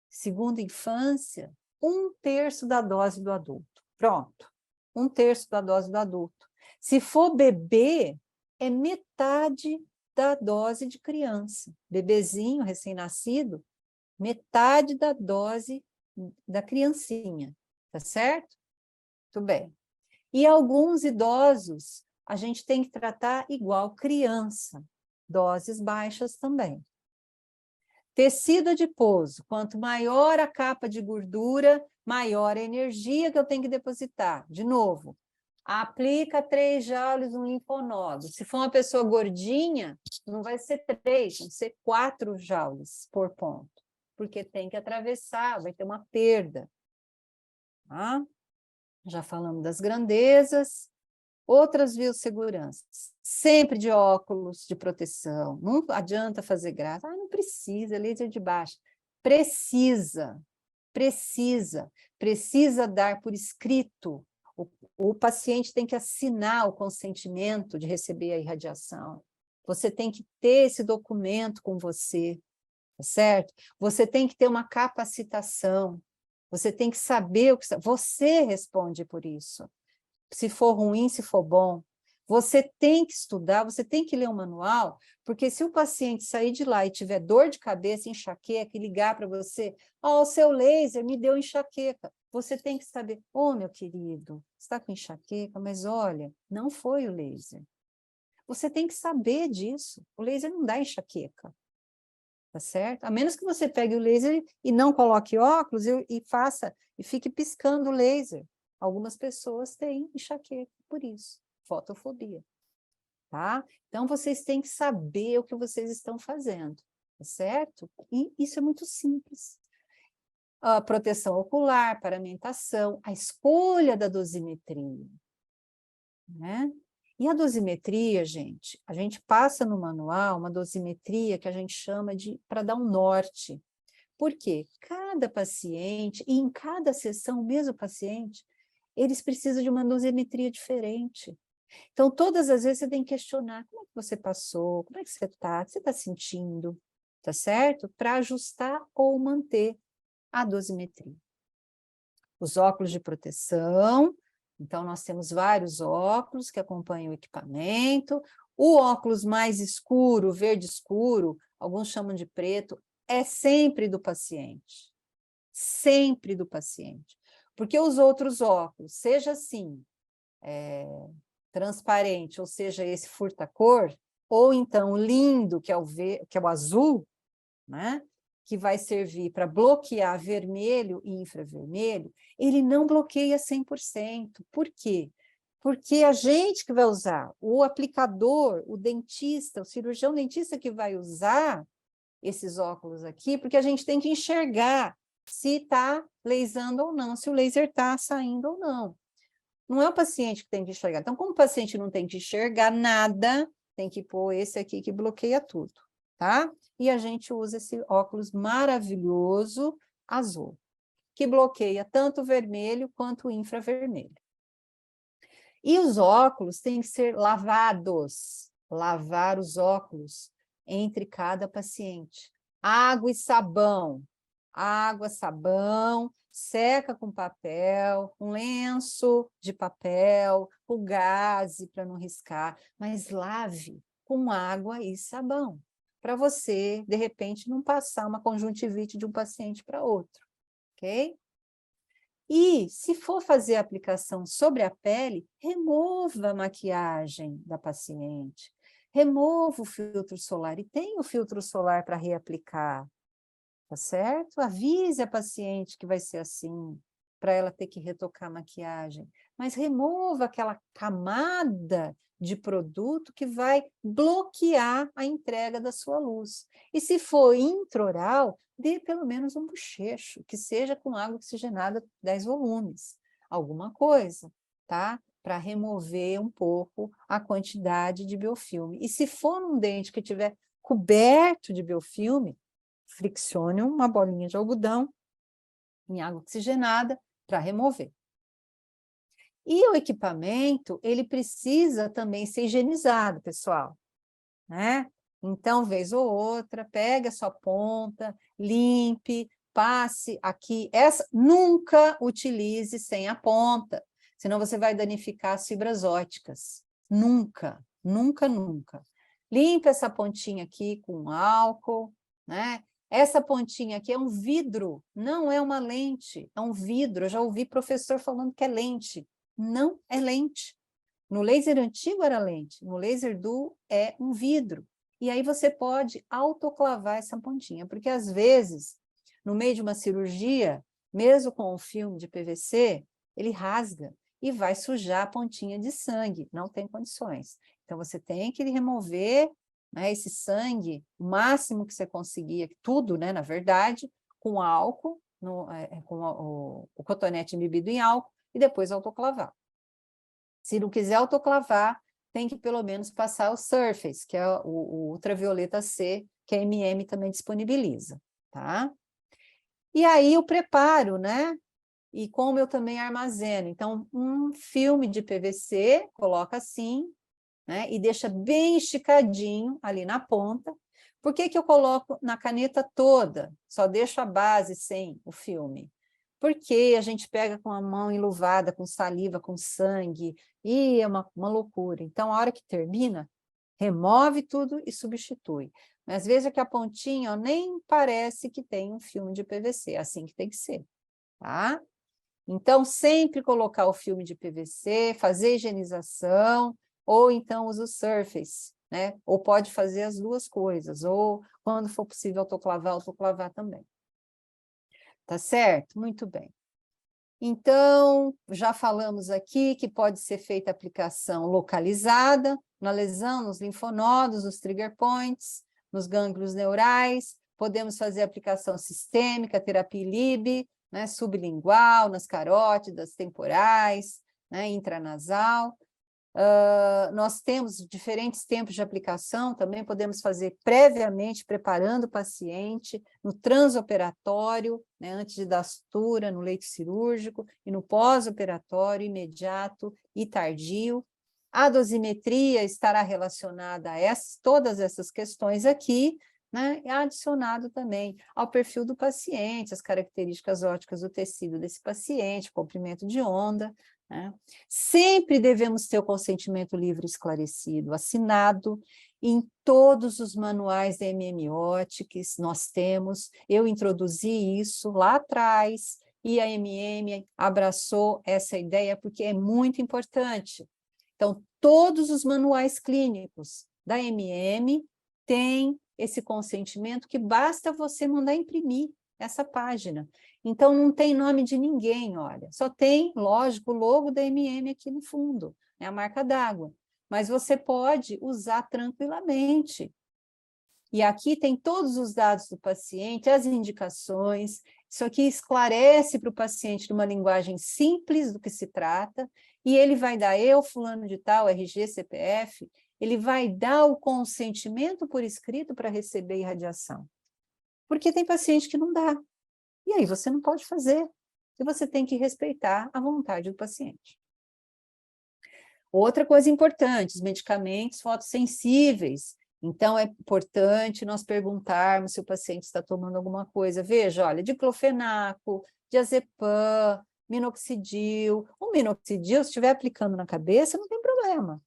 segunda infância, 1/3 da dose do adulto. Pronto, 1/3 da dose do adulto. Se for bebê, é metade da dose de criança. Bebezinho, recém-nascido, metade da dose da criancinha, tá certo? Muito bem. E alguns idosos, a gente tem que tratar igual criança, doses baixas também. Tecido adiposo, quanto maior a capa de gordura, maior a energia que eu tenho que depositar. De novo, aplica 3 joules no linfonodo. Se for uma pessoa gordinha, não vai ser 3, vão ser 4 joules por ponto, porque tem que atravessar, vai ter uma perda. Tá? Já falamos das grandezas. Outras biosseguranças, sempre de óculos de proteção, não adianta fazer graça, não precisa, laser de baixa, precisa dar por escrito, o paciente tem que assinar o consentimento de receber a irradiação, você tem que ter esse documento com você, tá certo? Você tem que ter uma capacitação, você tem que saber o que você responde por isso. Se for ruim, se for bom. Você tem que estudar, você tem que ler o manual, porque se o paciente sair de lá e tiver dor de cabeça, enxaqueca, e ligar para você, o seu laser me deu enxaqueca. Você tem que saber, meu querido, você está com enxaqueca, mas olha, não foi o laser. Você tem que saber disso. O laser não dá enxaqueca. Tá certo? A menos que você pegue o laser e não coloque óculos e faça, e fique piscando o laser. Algumas pessoas têm enxaqueca por isso, fotofobia, tá? Então, vocês têm que saber o que vocês estão fazendo, tá certo? E isso é muito simples. A proteção ocular, paramentação, a escolha da dosimetria, né? E a dosimetria, gente, a gente passa no manual uma dosimetria que a gente chama de para dar um norte. Por quê? Cada paciente, e em cada sessão, o mesmo paciente, eles precisam de uma dosimetria diferente. Então, todas as vezes você tem que questionar como é que você passou, como é que você está, o que você está sentindo, tá certo? Para ajustar ou manter a dosimetria. Os óculos de proteção, então nós temos vários óculos que acompanham o equipamento. O óculos mais escuro, verde escuro, alguns chamam de preto, é sempre do paciente. Sempre do paciente. Porque os outros óculos, seja assim, transparente, ou seja, esse furta-cor, ou então lindo, que é o azul, né? Que vai servir para bloquear vermelho e infravermelho, ele não bloqueia 100%. Por quê? Porque a gente que vai usar, o aplicador, o dentista, o cirurgião dentista que vai usar esses óculos aqui, porque a gente tem que enxergar se está laserando ou não, se o laser está saindo ou não. Não é o paciente que tem que enxergar. Então, como o paciente não tem que enxergar nada, tem que pôr esse aqui que bloqueia tudo, tá? E a gente usa esse óculos maravilhoso azul, que bloqueia tanto o vermelho quanto o infravermelho. E os óculos têm que ser lavados, lavar os óculos entre cada paciente. Água e sabão, água, sabão, seca com papel, um lenço de papel, o gaze para não riscar, mas lave com água e sabão, para você, de repente, não passar uma conjuntivite de um paciente para outro, ok? E, se for fazer a aplicação sobre a pele, remova a maquiagem da paciente, remova o filtro solar, e tem o filtro solar para reaplicar, tá certo? Avise a paciente que vai ser assim, para ela ter que retocar a maquiagem, mas remova aquela camada de produto que vai bloquear a entrega da sua luz. E se for intraoral, dê pelo menos um bochecho, que seja com água oxigenada 10 volumes, alguma coisa, tá? Para remover um pouco a quantidade de biofilme. E se for um dente que tiver coberto de biofilme, friccione uma bolinha de algodão em água oxigenada para remover. E o equipamento, ele precisa também ser higienizado, pessoal, né? Então, vez ou outra, pega a sua ponta, limpe, passe aqui. Essa nunca utilize sem a ponta, senão você vai danificar as fibras ópticas. Nunca, nunca, nunca. Limpe essa pontinha aqui com álcool, né? Essa pontinha aqui é um vidro, não é uma lente, é um vidro. Eu já ouvi professor falando que é lente. Não é lente. No laser antigo era lente, no laser duo é um vidro. E aí você pode autoclavar essa pontinha, porque às vezes, no meio de uma cirurgia, mesmo com o filme de PVC, ele rasga e vai sujar a pontinha de sangue, não tem condições. Então você tem que remover, né, esse sangue, o máximo que você conseguir, tudo, né, na verdade, com álcool, com o cotonete embebido em álcool, e depois autoclavar. Se não quiser autoclavar, tem que pelo menos passar o Surface, que é o ultravioleta C, que a MM também disponibiliza, tá? E aí o preparo, né? E como eu também armazeno. Então, um filme de PVC, coloca assim, né? E deixa bem esticadinho ali na ponta. Por que que eu coloco na caneta toda? Só deixo a base sem o filme. Porque a gente pega com a mão enluvada, com saliva, com sangue, e é uma loucura. Então, a hora que termina, remove tudo e substitui. Mas veja que a pontinha, ó, nem parece que tem um filme de PVC, é assim que tem que ser, tá? Então, sempre colocar o filme de PVC, fazer higienização, ou então usa o Surface, né? Ou pode fazer as duas coisas, ou quando for possível autoclavar também. Tá certo? Muito bem. Então, já falamos aqui que pode ser feita aplicação localizada, na lesão, nos linfonodos, nos trigger points, nos gânglios neurais, podemos fazer aplicação sistêmica, terapia LIB, né, sublingual, nas carótidas, temporais, né, intranasal. Nós temos diferentes tempos de aplicação, também podemos fazer previamente, preparando o paciente, no transoperatório, né, antes de dar sutura, no leito cirúrgico, e no pós-operatório, imediato e tardio. A dosimetria estará relacionada a todas essas questões aqui, né? É adicionado também ao perfil do paciente, as características ópticas do tecido desse paciente, comprimento de onda, né? Sempre devemos ter o consentimento livre e esclarecido, assinado em todos os manuais da MM Optics, nós temos, eu introduzi isso lá atrás, e a MM abraçou essa ideia porque é muito importante. Então, todos os manuais clínicos da MM têm esse consentimento que basta você mandar imprimir essa página. Então, não tem nome de ninguém, olha. Só tem, lógico, o logo da MM aqui no fundo, é a marca d'água. Mas você pode usar tranquilamente. E aqui tem todos os dados do paciente, as indicações. Isso aqui esclarece para o paciente de uma linguagem simples do que se trata, e ele vai dar, eu, fulano de tal, RG, CPF, ele vai dar o consentimento por escrito para receber irradiação. Porque tem paciente que não dá. E aí você não pode fazer. E você tem que respeitar a vontade do paciente. Outra coisa importante, os medicamentos fotossensíveis. Então, é importante nós perguntarmos se o paciente está tomando alguma coisa. Veja, olha, diclofenaco, diazepam, minoxidil. O minoxidil, se estiver aplicando na cabeça, não tem problema.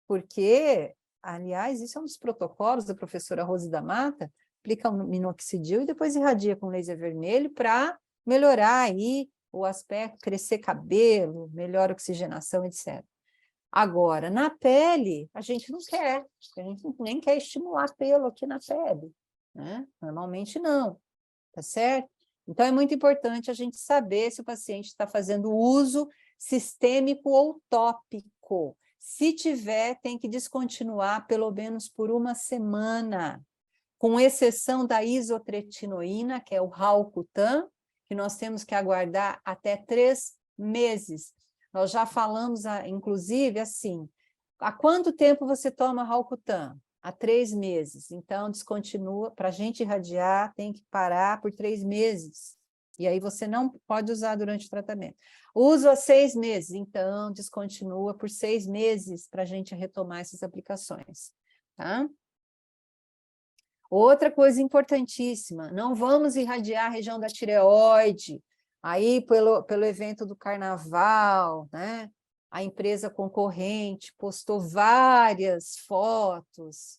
Porque, aliás, isso é um dos protocolos da professora Rose da Mata, aplica o minoxidil e depois irradia com laser vermelho para melhorar aí o aspecto, crescer cabelo, melhor oxigenação, etc. Agora, na pele, a gente não quer, a gente nem quer estimular pelo aqui na pele, né? Normalmente não, tá certo? Então, é muito importante a gente saber se o paciente está fazendo uso sistêmico ou tópico. Se tiver, tem que descontinuar pelo menos por uma semana, com exceção da isotretinoína, que é o Ralcutan, que nós temos que aguardar até 3 meses. Nós já falamos, inclusive, assim, há quanto tempo você toma Ralcutan? Há 3 meses. Então, descontinua. Para a gente irradiar, tem que parar por 3 meses. E aí você não pode usar durante o tratamento. Uso há 6 meses. Então, descontinua por 6 meses para a gente retomar essas aplicações. Tá? Outra coisa importantíssima, não vamos irradiar a região da tireoide, aí pelo evento do carnaval, né? A empresa concorrente postou várias fotos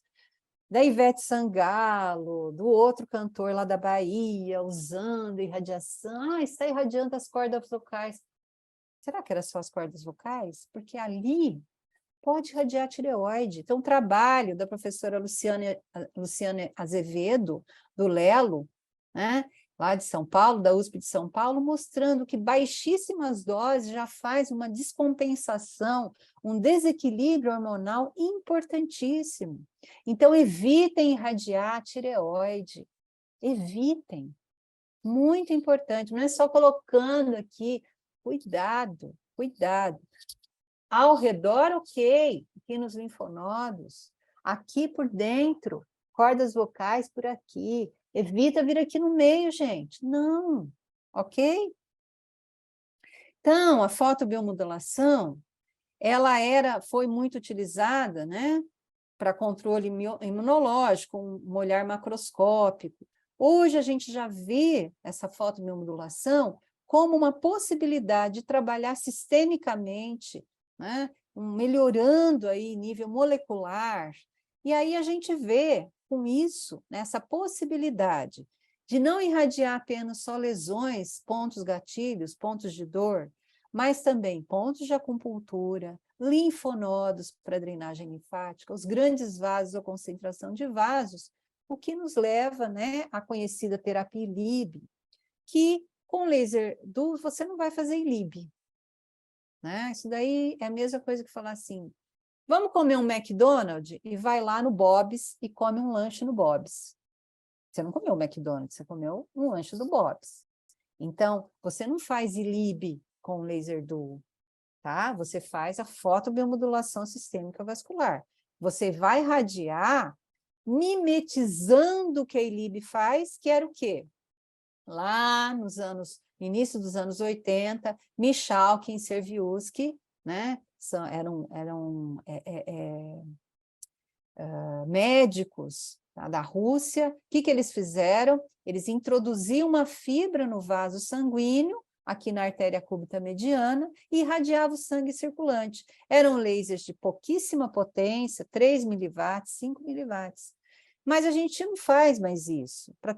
da Ivete Sangalo, do outro cantor lá da Bahia, usando irradiação. Ah, está irradiando as cordas vocais. Será que era só as cordas vocais? Porque ali pode irradiar a tireoide. Então, o trabalho da professora Luciane Azevedo, do Lelo, né, lá de São Paulo, da USP de São Paulo, mostrando que baixíssimas doses já faz uma descompensação, um desequilíbrio hormonal importantíssimo. Então, evitem irradiar a tireoide. Evitem. Muito importante. Não é só colocando aqui. Cuidado, cuidado. Ao redor, ok, aqui nos linfonodos, aqui por dentro, cordas vocais por aqui, evita vir aqui no meio, gente, não, ok? Então, a fotobiomodulação, ela foi muito utilizada, né, para controle imunológico, um olhar macroscópico. Hoje a gente já vê essa fotobiomodulação como uma possibilidade de trabalhar sistemicamente, né, melhorando aí nível molecular. E aí a gente vê com isso, né, essa possibilidade de não irradiar apenas só lesões, pontos gatilhos, pontos de dor, mas também pontos de acupuntura, linfonodos para drenagem linfática, os grandes vasos ou concentração de vasos, o que nos leva, né, à conhecida terapia ILIB, que com laser duo você não vai fazer ILIB. Né? Isso daí é a mesma coisa que falar assim, vamos comer um McDonald's e vai lá no Bob's e come um lanche no Bob's. Você não comeu o McDonald's, você comeu um lanche do Bob's. Então, você não faz ILIB com laser duo, tá? Você faz a fotobiomodulação sistêmica vascular. Você vai radiar mimetizando o que a ILIB faz, que era o quê? Lá início dos anos 80, Michalkin e Serviuski, né? eram médicos tá, da Rússia. O que eles fizeram? Eles introduziam uma fibra no vaso sanguíneo, aqui na artéria cúbita mediana, e irradiava o sangue circulante. Eram lasers de pouquíssima potência, 3 miliwatts, 5 miliwatts. Mas a gente não faz mais isso. Para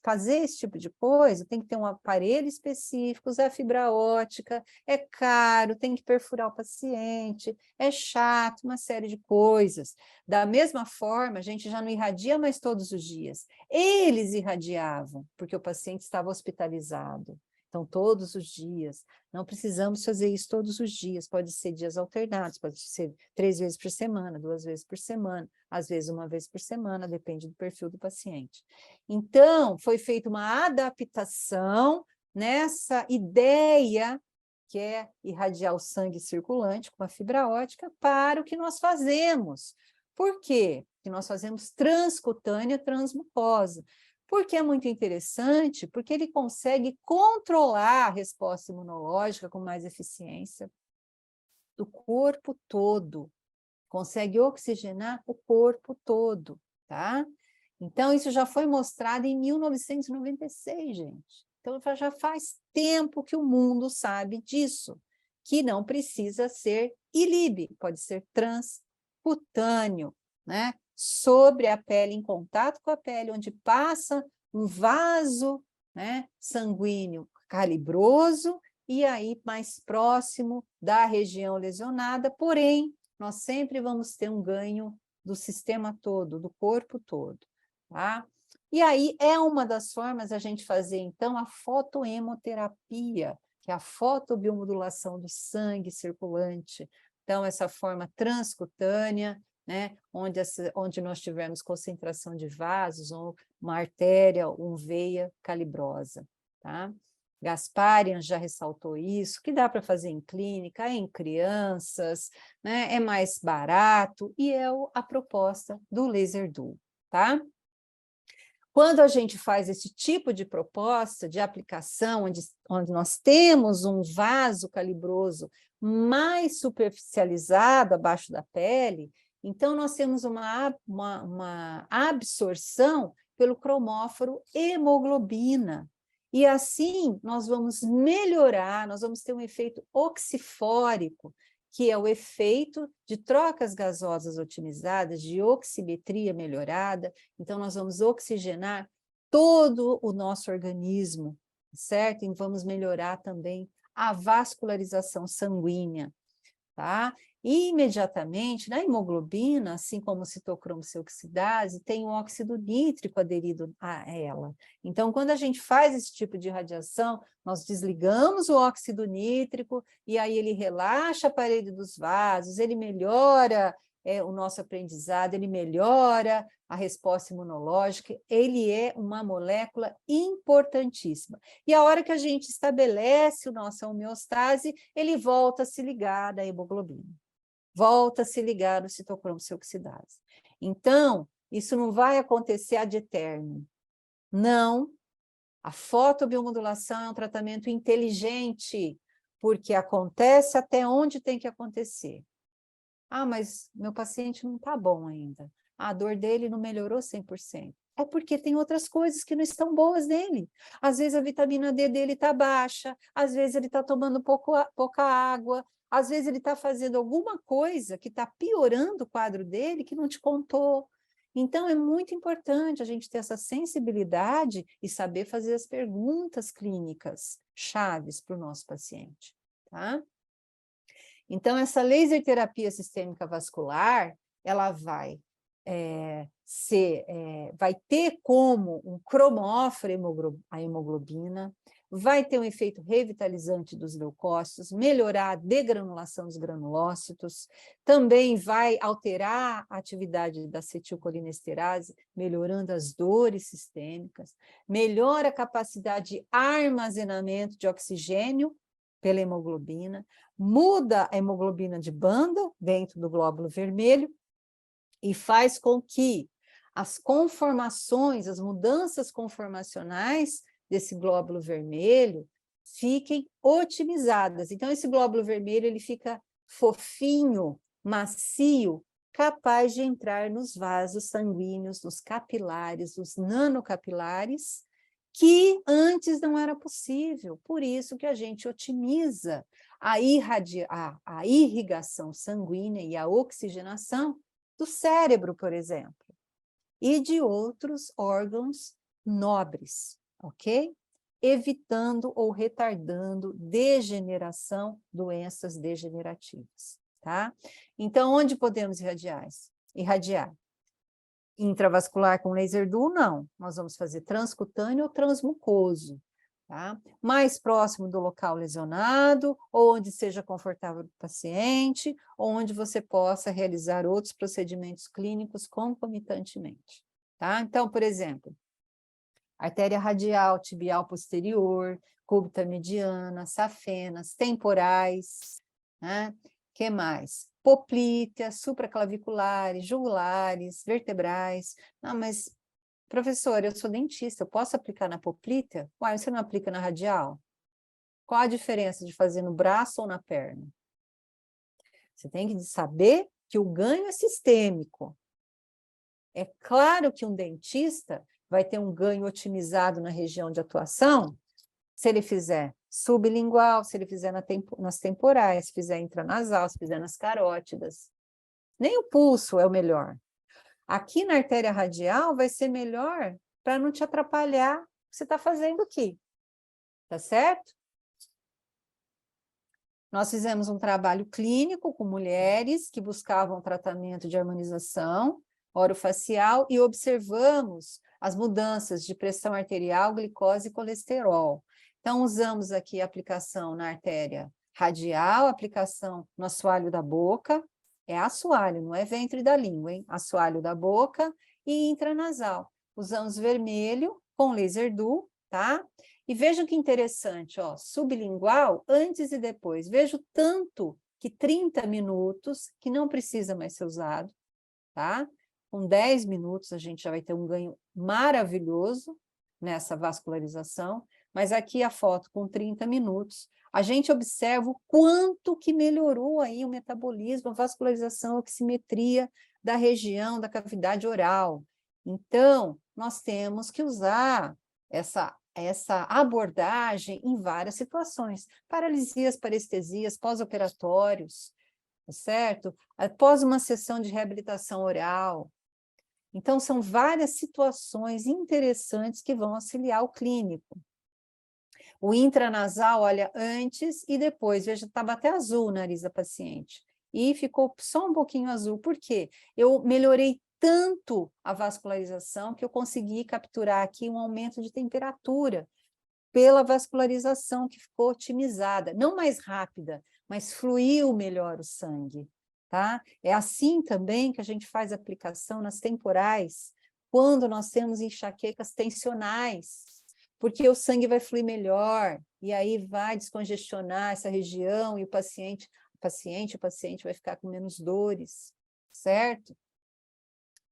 fazer esse tipo de coisa, tem que ter um aparelho específico, usar fibra ótica, é caro, tem que perfurar o paciente, é chato, uma série de coisas. Da mesma forma, a gente já não irradia mais todos os dias. Eles irradiavam, porque o paciente estava hospitalizado. Então, todos os dias. Não precisamos fazer isso todos os dias. Pode ser dias alternados, pode ser 3 vezes por semana, 2 vezes por semana, às vezes 1 vez por semana, depende do perfil do paciente. Então, foi feita uma adaptação nessa ideia, que é irradiar o sangue circulante com a fibra ótica, para o que nós fazemos. Por quê? Porque nós fazemos transcutânea transmucosa. Porque é muito interessante, porque ele consegue controlar a resposta imunológica com mais eficiência do corpo todo, consegue oxigenar o corpo todo, tá? Então, isso já foi mostrado em 1996, gente. Então, já faz tempo que o mundo sabe disso, que não precisa ser ILIB, pode ser transcutâneo, né? Sobre a pele, em contato com a pele, onde passa um vaso, né, sanguíneo calibroso, e aí mais próximo da região lesionada, porém, nós sempre vamos ter um ganho do sistema todo, do corpo todo, tá? E aí é uma das formas a gente fazer, então, a fotohemoterapia, que é a fotobiomodulação do sangue circulante. Então, essa forma transcutânea, né, onde nós tivermos concentração de vasos, ou uma artéria, ou veia calibrosa, tá? Gasparian já ressaltou isso, que dá para fazer em clínica, em crianças, né, é mais barato, e é a proposta do Laser Duo, tá? Quando a gente faz esse tipo de proposta de aplicação, onde nós temos um vaso calibroso mais superficializado abaixo da pele, então nós temos uma absorção pelo cromóforo hemoglobina. E assim nós vamos melhorar, nós vamos ter um efeito oxifórico, que é o efeito de trocas gasosas otimizadas, de oximetria melhorada. Então, nós vamos oxigenar todo o nosso organismo, certo? E vamos melhorar também a vascularização sanguínea, tá? E, imediatamente, na hemoglobina, assim como o citocromo C oxidase, tem o óxido nítrico aderido a ela. Então, quando a gente faz esse tipo de radiação, nós desligamos o óxido nítrico e aí ele relaxa a parede dos vasos, ele melhora o nosso aprendizado, ele melhora a resposta imunológica, ele é uma molécula importantíssima. E a hora que a gente estabelece a nossa homeostase, ele volta a se ligar da hemoglobina, volta a se ligar no citocromo C oxidase. Então, isso não vai acontecer ad eternum. Não. A fotobiomodulação é um tratamento inteligente, porque acontece até onde tem que acontecer. Ah, mas meu paciente não está bom ainda. A dor dele não melhorou 100%. É porque tem outras coisas que não estão boas nele. Às vezes a vitamina D dele está baixa, às vezes ele está tomando pouca água, às vezes ele está fazendo alguma coisa que está piorando o quadro dele que não te contou. Então, é muito importante a gente ter essa sensibilidade e saber fazer as perguntas clínicas chaves para o nosso paciente, tá? Então, essa laser terapia sistêmica vascular, ela vai vai ter como um cromóforo a hemoglobina, vai ter um efeito revitalizante dos leucócitos, melhorar a degranulação dos granulócitos, também vai alterar a atividade da acetilcolinesterase, melhorando as dores sistêmicas, melhora a capacidade de armazenamento de oxigênio pela hemoglobina, muda a hemoglobina de banda dentro do glóbulo vermelho e faz com que as conformações, as mudanças conformacionais desse glóbulo vermelho fiquem otimizadas. Então, esse glóbulo vermelho ele fica fofinho, macio, capaz de entrar nos vasos sanguíneos, nos capilares, nos nanocapilares, que antes não era possível. Por isso que a gente otimiza a irrigação sanguínea e a oxigenação do cérebro, por exemplo, e de outros órgãos nobres, ok? Evitando ou retardando degeneração, doenças degenerativas, tá? Então, onde podemos irradiar? Intravascular com laser duo, não. Nós vamos fazer transcutâneo ou transmucoso, tá? Mais próximo do local lesionado, ou onde seja confortável para o paciente, ou onde você possa realizar outros procedimentos clínicos concomitantemente, tá? Então, por exemplo, artéria radial, tibial posterior, cúbita mediana, safenas, temporais, né? Que mais? Poplíteas, supraclaviculares, jugulares, vertebrais. Ah, mas, professora, eu sou dentista, eu posso aplicar na poplítea? Uai, você não aplica na radial? Qual a diferença de fazer no braço ou na perna? Você tem que saber que o ganho é sistêmico. É claro que um dentista vai ter um ganho otimizado na região de atuação, se ele fizer sublingual, se ele fizer nas temporais, se fizer intranasal, se fizer nas carótidas. Nem o pulso é o melhor. Aqui na artéria radial vai ser melhor para não te atrapalhar o que você está fazendo aqui. Tá certo? Nós fizemos um trabalho clínico com mulheres que buscavam tratamento de harmonização orofacial e observamos as mudanças de pressão arterial, glicose e colesterol. Então, usamos aqui a aplicação na artéria radial, aplicação no assoalho da boca, é assoalho, não é ventre da língua, hein? Assoalho da boca e intranasal. Usamos vermelho com laser duo, tá? E vejam que interessante, ó, sublingual, antes e depois. Vejo tanto que 30 minutos, que não precisa mais ser usado, tá? Com 10 minutos a gente já vai ter um ganho maravilhoso nessa vascularização, mas aqui a foto com 30 minutos, a gente observa o quanto que melhorou aí o metabolismo, a vascularização, a oximetria da região da cavidade oral. Então, nós temos que usar essa abordagem em várias situações, paralisias, parestesias, pós-operatórios, tá certo? Após uma sessão de reabilitação oral. Então, são várias situações interessantes que vão auxiliar o clínico. O intranasal, olha, antes e depois, veja, estava até azul o nariz da paciente. E ficou só um pouquinho azul, por quê? Eu melhorei tanto a vascularização que eu consegui capturar aqui um aumento de temperatura pela vascularização que ficou otimizada, não mais rápida, mas fluiu melhor o sangue, tá? É assim também que a gente faz a aplicação nas temporais, quando nós temos enxaquecas tensionais, porque o sangue vai fluir melhor, e aí vai descongestionar essa região, e o paciente vai ficar com menos dores, certo?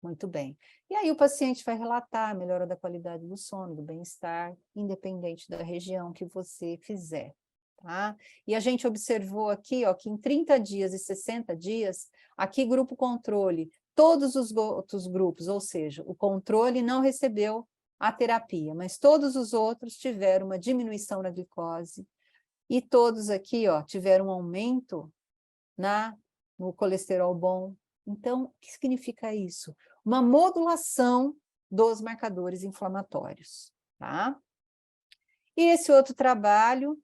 Muito bem. E aí o paciente vai relatar a melhora da qualidade do sono, do bem-estar, independente da região que você fizer, tá? E a gente observou aqui, ó, que em 30 dias e 60 dias, aqui grupo controle, todos os outros grupos, ou seja, o controle não recebeu a terapia, mas todos os outros tiveram uma diminuição na glicose, e todos aqui, ó, tiveram um aumento no colesterol bom. Então, o que significa isso? Uma modulação dos marcadores inflamatórios, tá? E esse outro trabalho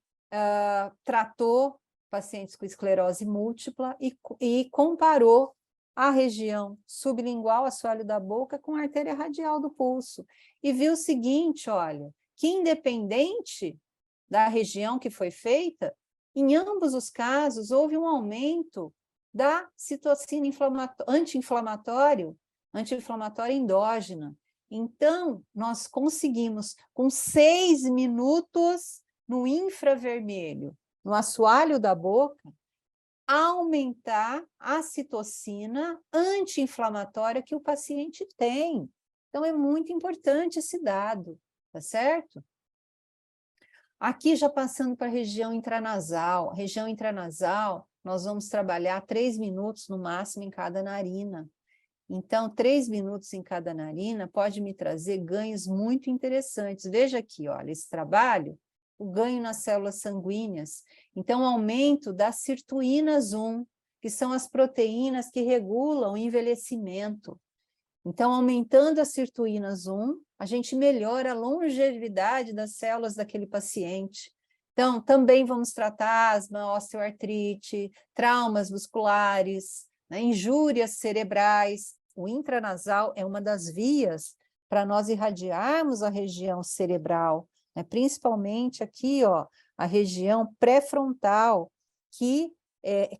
tratou pacientes com esclerose múltipla e comparou a região sublingual, assoalho da boca, com a artéria radial do pulso. E viu o seguinte, olha, que independente da região que foi feita, em ambos os casos houve um aumento da citocina anti-inflamatória endógena. Então, nós conseguimos, com 6 minutos no infravermelho, no assoalho da boca, aumentar a citocina anti-inflamatória que o paciente tem. Então, é muito importante esse dado, tá certo? Aqui já passando para a região intranasal. A região intranasal, nós vamos trabalhar 3 minutos no máximo em cada narina. Então, 3 minutos em cada narina pode me trazer ganhos muito interessantes. Veja aqui, olha, esse trabalho, o ganho nas células sanguíneas. Então, aumento das sirtuínas 1, que são as proteínas que regulam o envelhecimento. Então, aumentando as sirtuínas 1, a gente melhora a longevidade das células daquele paciente. Então, também vamos tratar asma, osteoartrite, traumas musculares, né, injúrias cerebrais. O intranasal é uma das vias para nós irradiarmos a região cerebral, né, principalmente aqui, ó, a região pré-frontal, que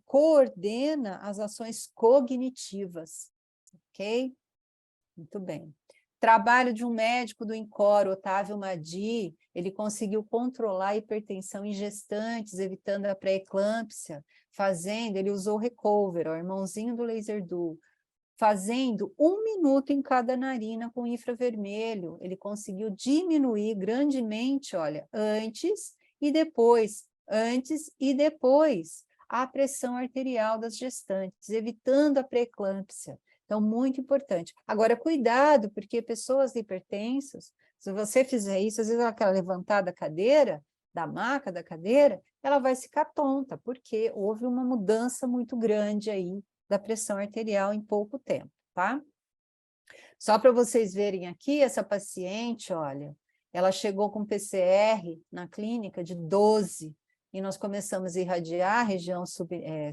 coordena as ações cognitivas, ok? Muito bem. Trabalho de um médico do INCOR, Otávio Madi, ele conseguiu controlar a hipertensão em gestantes, evitando a pré-eclâmpsia, ele usou o Recover, o irmãozinho do laser duo, fazendo 1 minuto em cada narina com infravermelho. Ele conseguiu diminuir grandemente, olha, antes e depois, a pressão arterial das gestantes, evitando a pré-eclâmpsia. Então, muito importante. Agora, cuidado, porque pessoas hipertensas, se você fizer isso, às vezes aquela levantada da cadeira, da maca da cadeira, ela vai ficar tonta, porque houve uma mudança muito grande aí da pressão arterial em pouco tempo, tá? Só para vocês verem aqui, essa paciente, olha, ela chegou com PCR na clínica de 12, e nós começamos a irradiar a região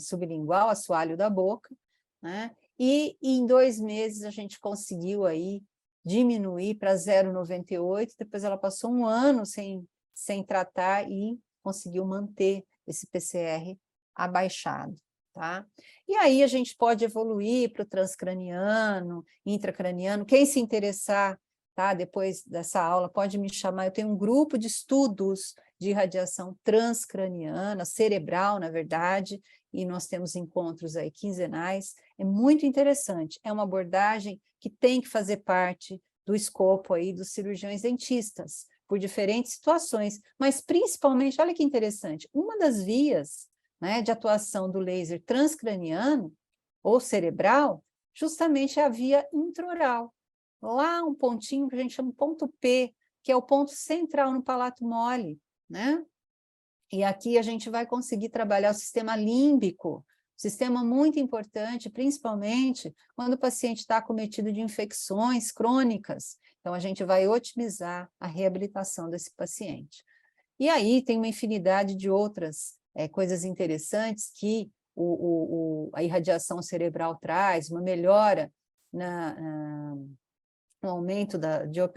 sublingual, assoalho da boca, né? E em 2 meses a gente conseguiu aí diminuir para 0,98, depois ela passou 1 ano sem tratar e conseguiu manter esse PCR abaixado, tá? E aí a gente pode evoluir para o transcraniano, intracraniano, quem se interessar, tá? Depois dessa aula pode me chamar, eu tenho um grupo de estudos de radiação transcraniana, cerebral, na verdade, e nós temos encontros aí quinzenais, é muito interessante, é uma abordagem que tem que fazer parte do escopo aí dos cirurgiões dentistas, por diferentes situações, mas principalmente, olha que interessante, uma das vias, né, de atuação do laser transcraniano ou cerebral, justamente é a via intraoral, lá um pontinho que a gente chama de ponto P, que é o ponto central no palato mole, né? E aqui a gente vai conseguir trabalhar o sistema límbico, sistema muito importante, principalmente quando o paciente está acometido de infecções crônicas. Então, a gente vai otimizar a reabilitação desse paciente. E aí tem uma infinidade de outras coisas interessantes que a irradiação cerebral traz, uma melhora um aumento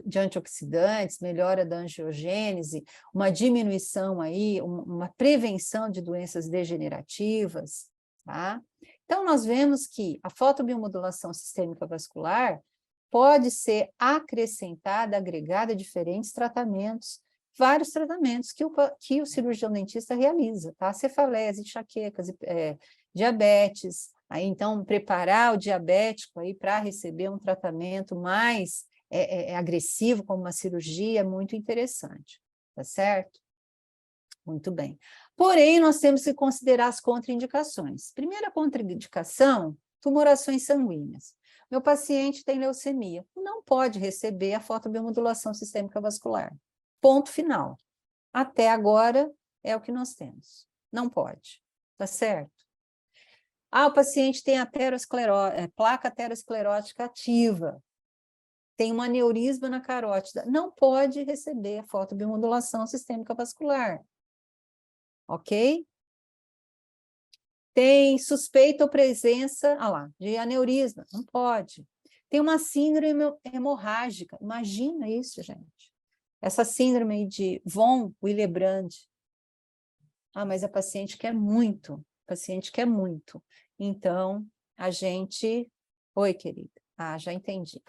de antioxidantes, melhora da angiogênese, uma diminuição aí, uma prevenção de doenças degenerativas, tá? Então, nós vemos que a fotobiomodulação sistêmica vascular pode ser acrescentada, agregada a diferentes tratamentos, vários tratamentos que o cirurgião dentista realiza, tá? Cefaleas, enxaquecas, diabetes. Aí, então, preparar o diabético aí para receber um tratamento mais agressivo, como uma cirurgia, é muito interessante, tá certo? Muito bem. Porém, nós temos que considerar as contraindicações. Primeira contraindicação, tumorações sanguíneas. Meu paciente tem leucemia, não pode receber a fotobiomodulação sistêmica vascular. Ponto final. Até agora, é o que nós temos. Não pode, tá certo? O paciente tem placa aterosclerótica ativa, tem um aneurisma na carótida, não pode receber a fotobiomodulação sistêmica vascular, ok? Tem suspeita ou presença, de aneurisma, não pode. Tem uma síndrome hemorrágica, imagina isso, gente. Essa síndrome de von Willebrand. Mas a paciente quer muito. Então, a gente... Oi, querida. Já entendi.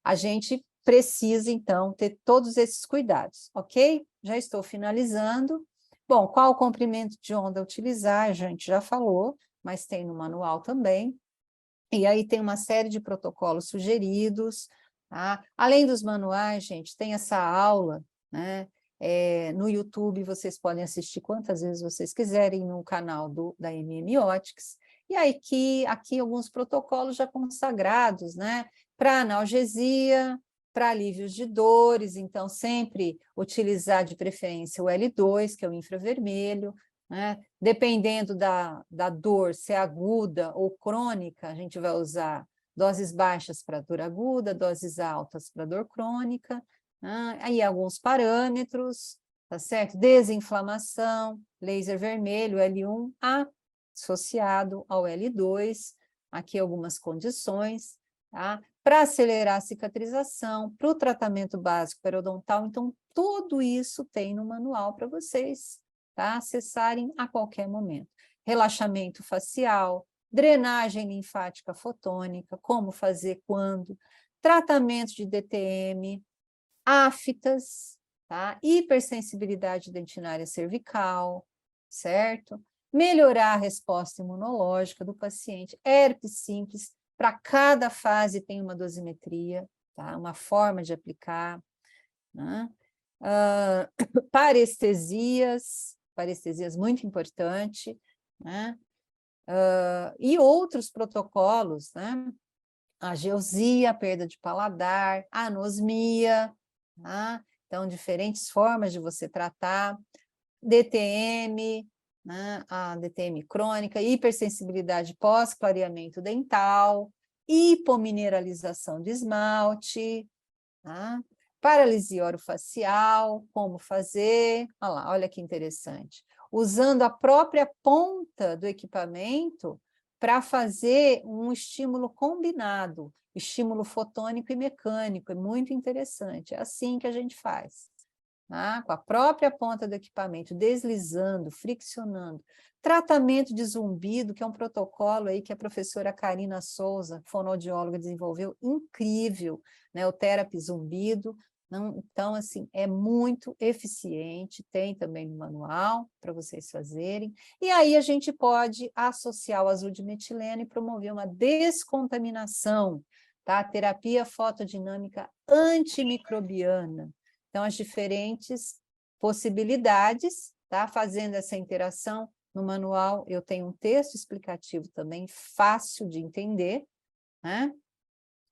A gente precisa, então, ter todos esses cuidados, ok? Já estou finalizando. Bom, qual o comprimento de onda utilizar? A gente já falou, mas tem no manual também. E aí tem uma série de protocolos sugeridos, tá? Além dos manuais, gente, tem essa aula, né? No YouTube vocês podem assistir quantas vezes vocês quiserem no canal da MM Optics. E aí aqui alguns protocolos já consagrados, né? Para analgesia, para alívios de dores, então sempre utilizar de preferência o L2, que é o infravermelho, né? Dependendo da dor, se é aguda ou crônica, a gente vai usar doses baixas para dor aguda, doses altas para dor crônica, né? Aí alguns parâmetros, tá certo? Desinflamação, laser vermelho, L1, associado ao L2, aqui algumas condições, tá? Para acelerar a cicatrização, para o tratamento básico periodontal, então tudo isso tem no manual para vocês, tá? Acessarem a qualquer momento. Relaxamento facial, drenagem linfática fotônica, como fazer quando, tratamento de DTM, aftas, tá? Hipersensibilidade dentinária cervical, certo? Melhorar a resposta imunológica do paciente, herpes simples, para cada fase tem uma dosimetria, tá? Uma forma de aplicar, né? Parestesias muito importante, né? E outros protocolos, né? Ageusia, perda de paladar, anosmia, tá? Então, diferentes formas de você tratar, DTM, né? A DTM crônica, hipersensibilidade pós-clareamento dental, hipomineralização de esmalte, tá? Paralisia orofacial, como fazer, olha lá, olha que interessante, usando a própria ponta do equipamento para fazer um estímulo combinado, estímulo fotônico e mecânico, é muito interessante, é assim que a gente faz, tá? Com a própria ponta do equipamento, deslizando, friccionando. Tratamento de zumbido, que é um protocolo aí que a professora Karina Souza, fonoaudióloga, desenvolveu, incrível, né? O Therapy Zumbido. Então, assim, é muito eficiente, tem também no manual para vocês fazerem. E aí a gente pode associar o azul de metileno e promover uma descontaminação, tá? Terapia fotodinâmica antimicrobiana. Então, as diferentes possibilidades, tá? Fazendo essa interação, no manual eu tenho um texto explicativo também, fácil de entender, né?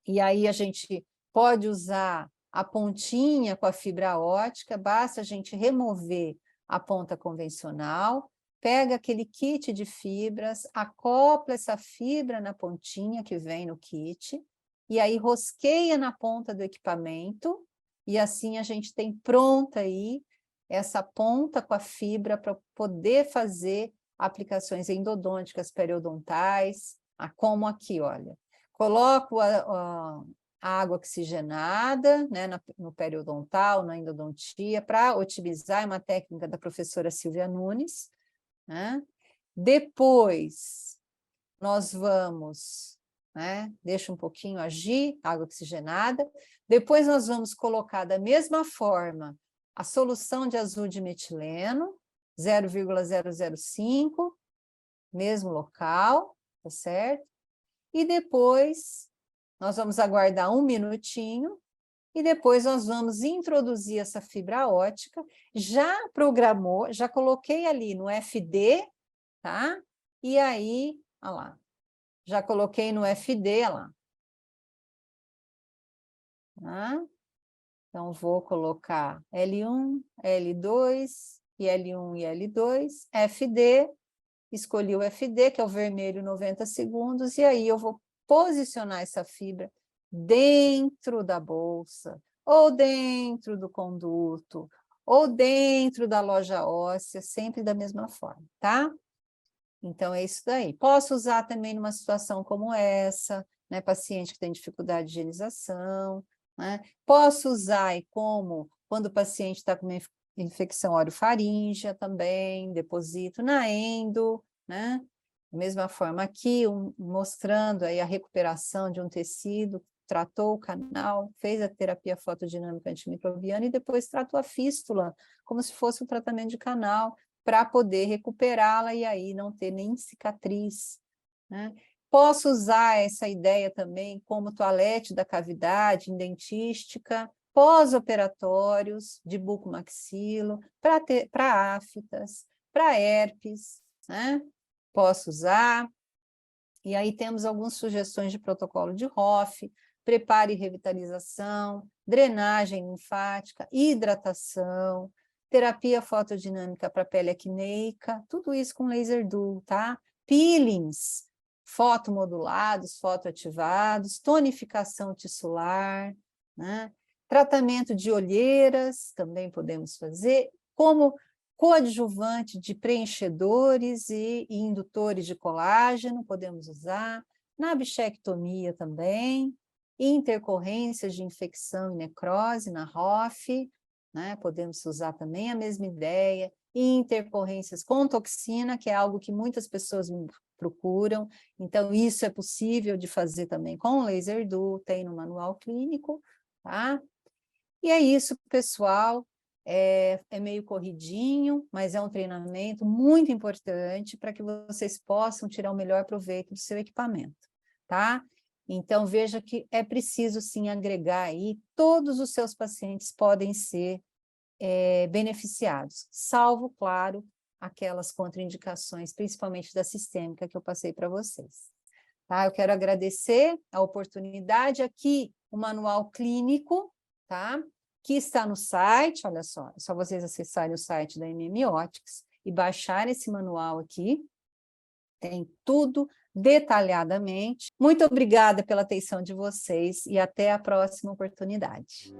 E aí a gente pode usar a pontinha com a fibra ótica, basta a gente remover a ponta convencional, pega aquele kit de fibras, acopla essa fibra na pontinha que vem no kit, e aí rosqueia na ponta do equipamento, e assim a gente tem pronta aí essa ponta com a fibra para poder fazer aplicações endodônticas periodontais, como aqui, olha. Coloco a água oxigenada, né, no periodontal, na endodontia, para otimizar, é uma técnica da professora Silvia Nunes, né? Depois, nós vamos, né, deixa um pouquinho agir, água oxigenada, depois nós vamos colocar da mesma forma a solução de azul de metileno, 0,005, mesmo local, tá certo? E depois nós vamos aguardar um minutinho e depois nós vamos introduzir essa fibra ótica. Já programou, já coloquei ali no FD, tá? E aí, olha lá, já coloquei no FD, olha lá. Tá? Então, vou colocar L1, L2, e L1 e L2, FD, escolhi o FD, que é o vermelho 90 segundos, e aí eu vou posicionar essa fibra dentro da bolsa, ou dentro do conduto, ou dentro da loja óssea, sempre da mesma forma, tá? Então, é isso daí. Posso usar também numa situação como essa, né? Paciente que tem dificuldade de higienização, né? Posso usar como quando o paciente está com uma infecção orofaríngea também, deposito na endo, né? Da mesma forma aqui, mostrando aí a recuperação de um tecido, tratou o canal, fez a terapia fotodinâmica antimicrobiana e depois tratou a fístula, como se fosse um tratamento de canal, para poder recuperá-la e aí não ter nem cicatriz, né? Posso usar essa ideia também como toalete da cavidade, em dentística, pós-operatórios de bucomaxilo, para aftas, para herpes, né? Posso usar. E aí temos algumas sugestões de protocolo de Hoff, preparo e revitalização, drenagem linfática, hidratação, terapia fotodinâmica para pele acneica, tudo isso com laser duo, tá? Peelings, fotomodulados, fotoativados, tonificação tissular, né? Tratamento de olheiras, também podemos fazer, como coadjuvante de preenchedores e indutores de colágeno, podemos usar, na bichectomia também, intercorrências de infecção e necrose na Hoff, né? Podemos usar também a mesma ideia, e intercorrências com toxina, que é algo que muitas pessoas me procuram, então isso é possível de fazer também com laser duo, tem no manual clínico, tá? E é isso, pessoal, é meio corridinho, mas é um treinamento muito importante para que vocês possam tirar o melhor proveito do seu equipamento, tá? Então, veja que é preciso, sim, agregar aí, todos os seus pacientes podem ser beneficiados, salvo, claro, aquelas contraindicações, principalmente da sistêmica que eu passei para vocês. Tá? Eu quero agradecer a oportunidade aqui, o manual clínico, tá? Que está no site, olha só, é só vocês acessarem o site da MM Optics e baixar esse manual aqui, tem tudo detalhadamente. Muito obrigada pela atenção de vocês e até a próxima oportunidade.